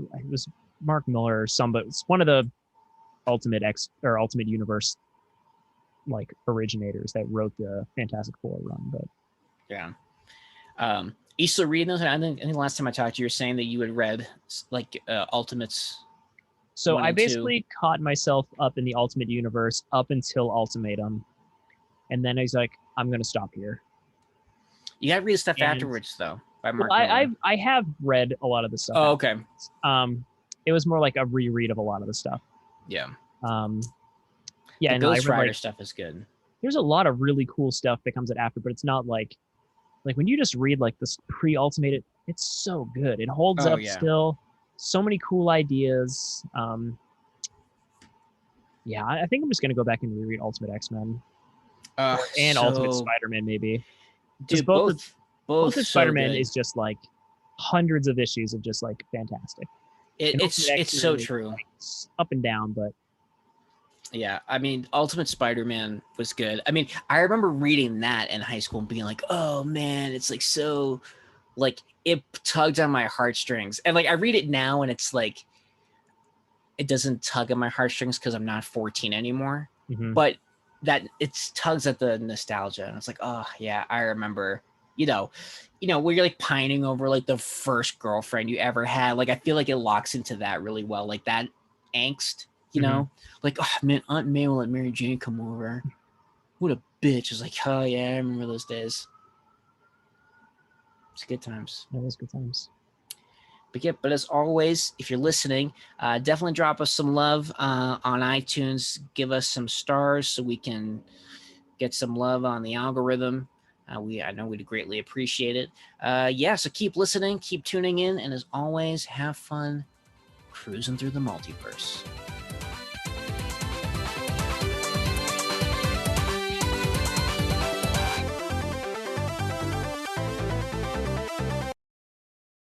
it was Mark Miller or somebody. It's one of the Ultimate Universe like originators that wrote the Fantastic Four run. But you still reading those? I think the last time I talked to you, you were saying that you had read like Ultimates. So I basically caught myself up in the Ultimate Universe up until Ultimatum, and then I was like, I'm going to stop here. You got to read stuff afterwards, though. By Mark Miller. I have read a lot of the stuff. Oh, okay. It was more like a reread of a lot of the stuff. Yeah. The Ghost Rider stuff is good. There's a lot of really cool stuff that comes out after, but it's not like when you just read like this pre-Ultimate, it's so good. It holds up still. So many cool ideas. I think I'm just gonna go back and reread Ultimate X-Men and Ultimate Spider-Man maybe. Dude, both so Spider-Man good. is just like hundreds of issues of just like fantastic. It's so true. Like, up and down, but yeah, I mean, Ultimate Spider-Man was good. I mean, I remember reading that in high school and being like, oh man, it's like so, like, it tugged on my heartstrings. And like, I read it now and it's like, it doesn't tug on my heartstrings because I'm not 14 anymore. Mm-hmm. But that it tugs at the nostalgia. And it's like, oh yeah, I remember, where you're like pining over like the first girlfriend you ever had. Like, I feel like it locks into that really well. Like that angst. Like, oh man, Aunt May will let Mary Jane come over. What a bitch. It's like, oh yeah, I remember those days. It's good times. It was good times. But as always, if you're listening, definitely drop us some love on iTunes. Give us some stars so we can get some love on the algorithm. I know we'd greatly appreciate it. So keep listening, keep tuning in, and as always, have fun cruising through the multiverse.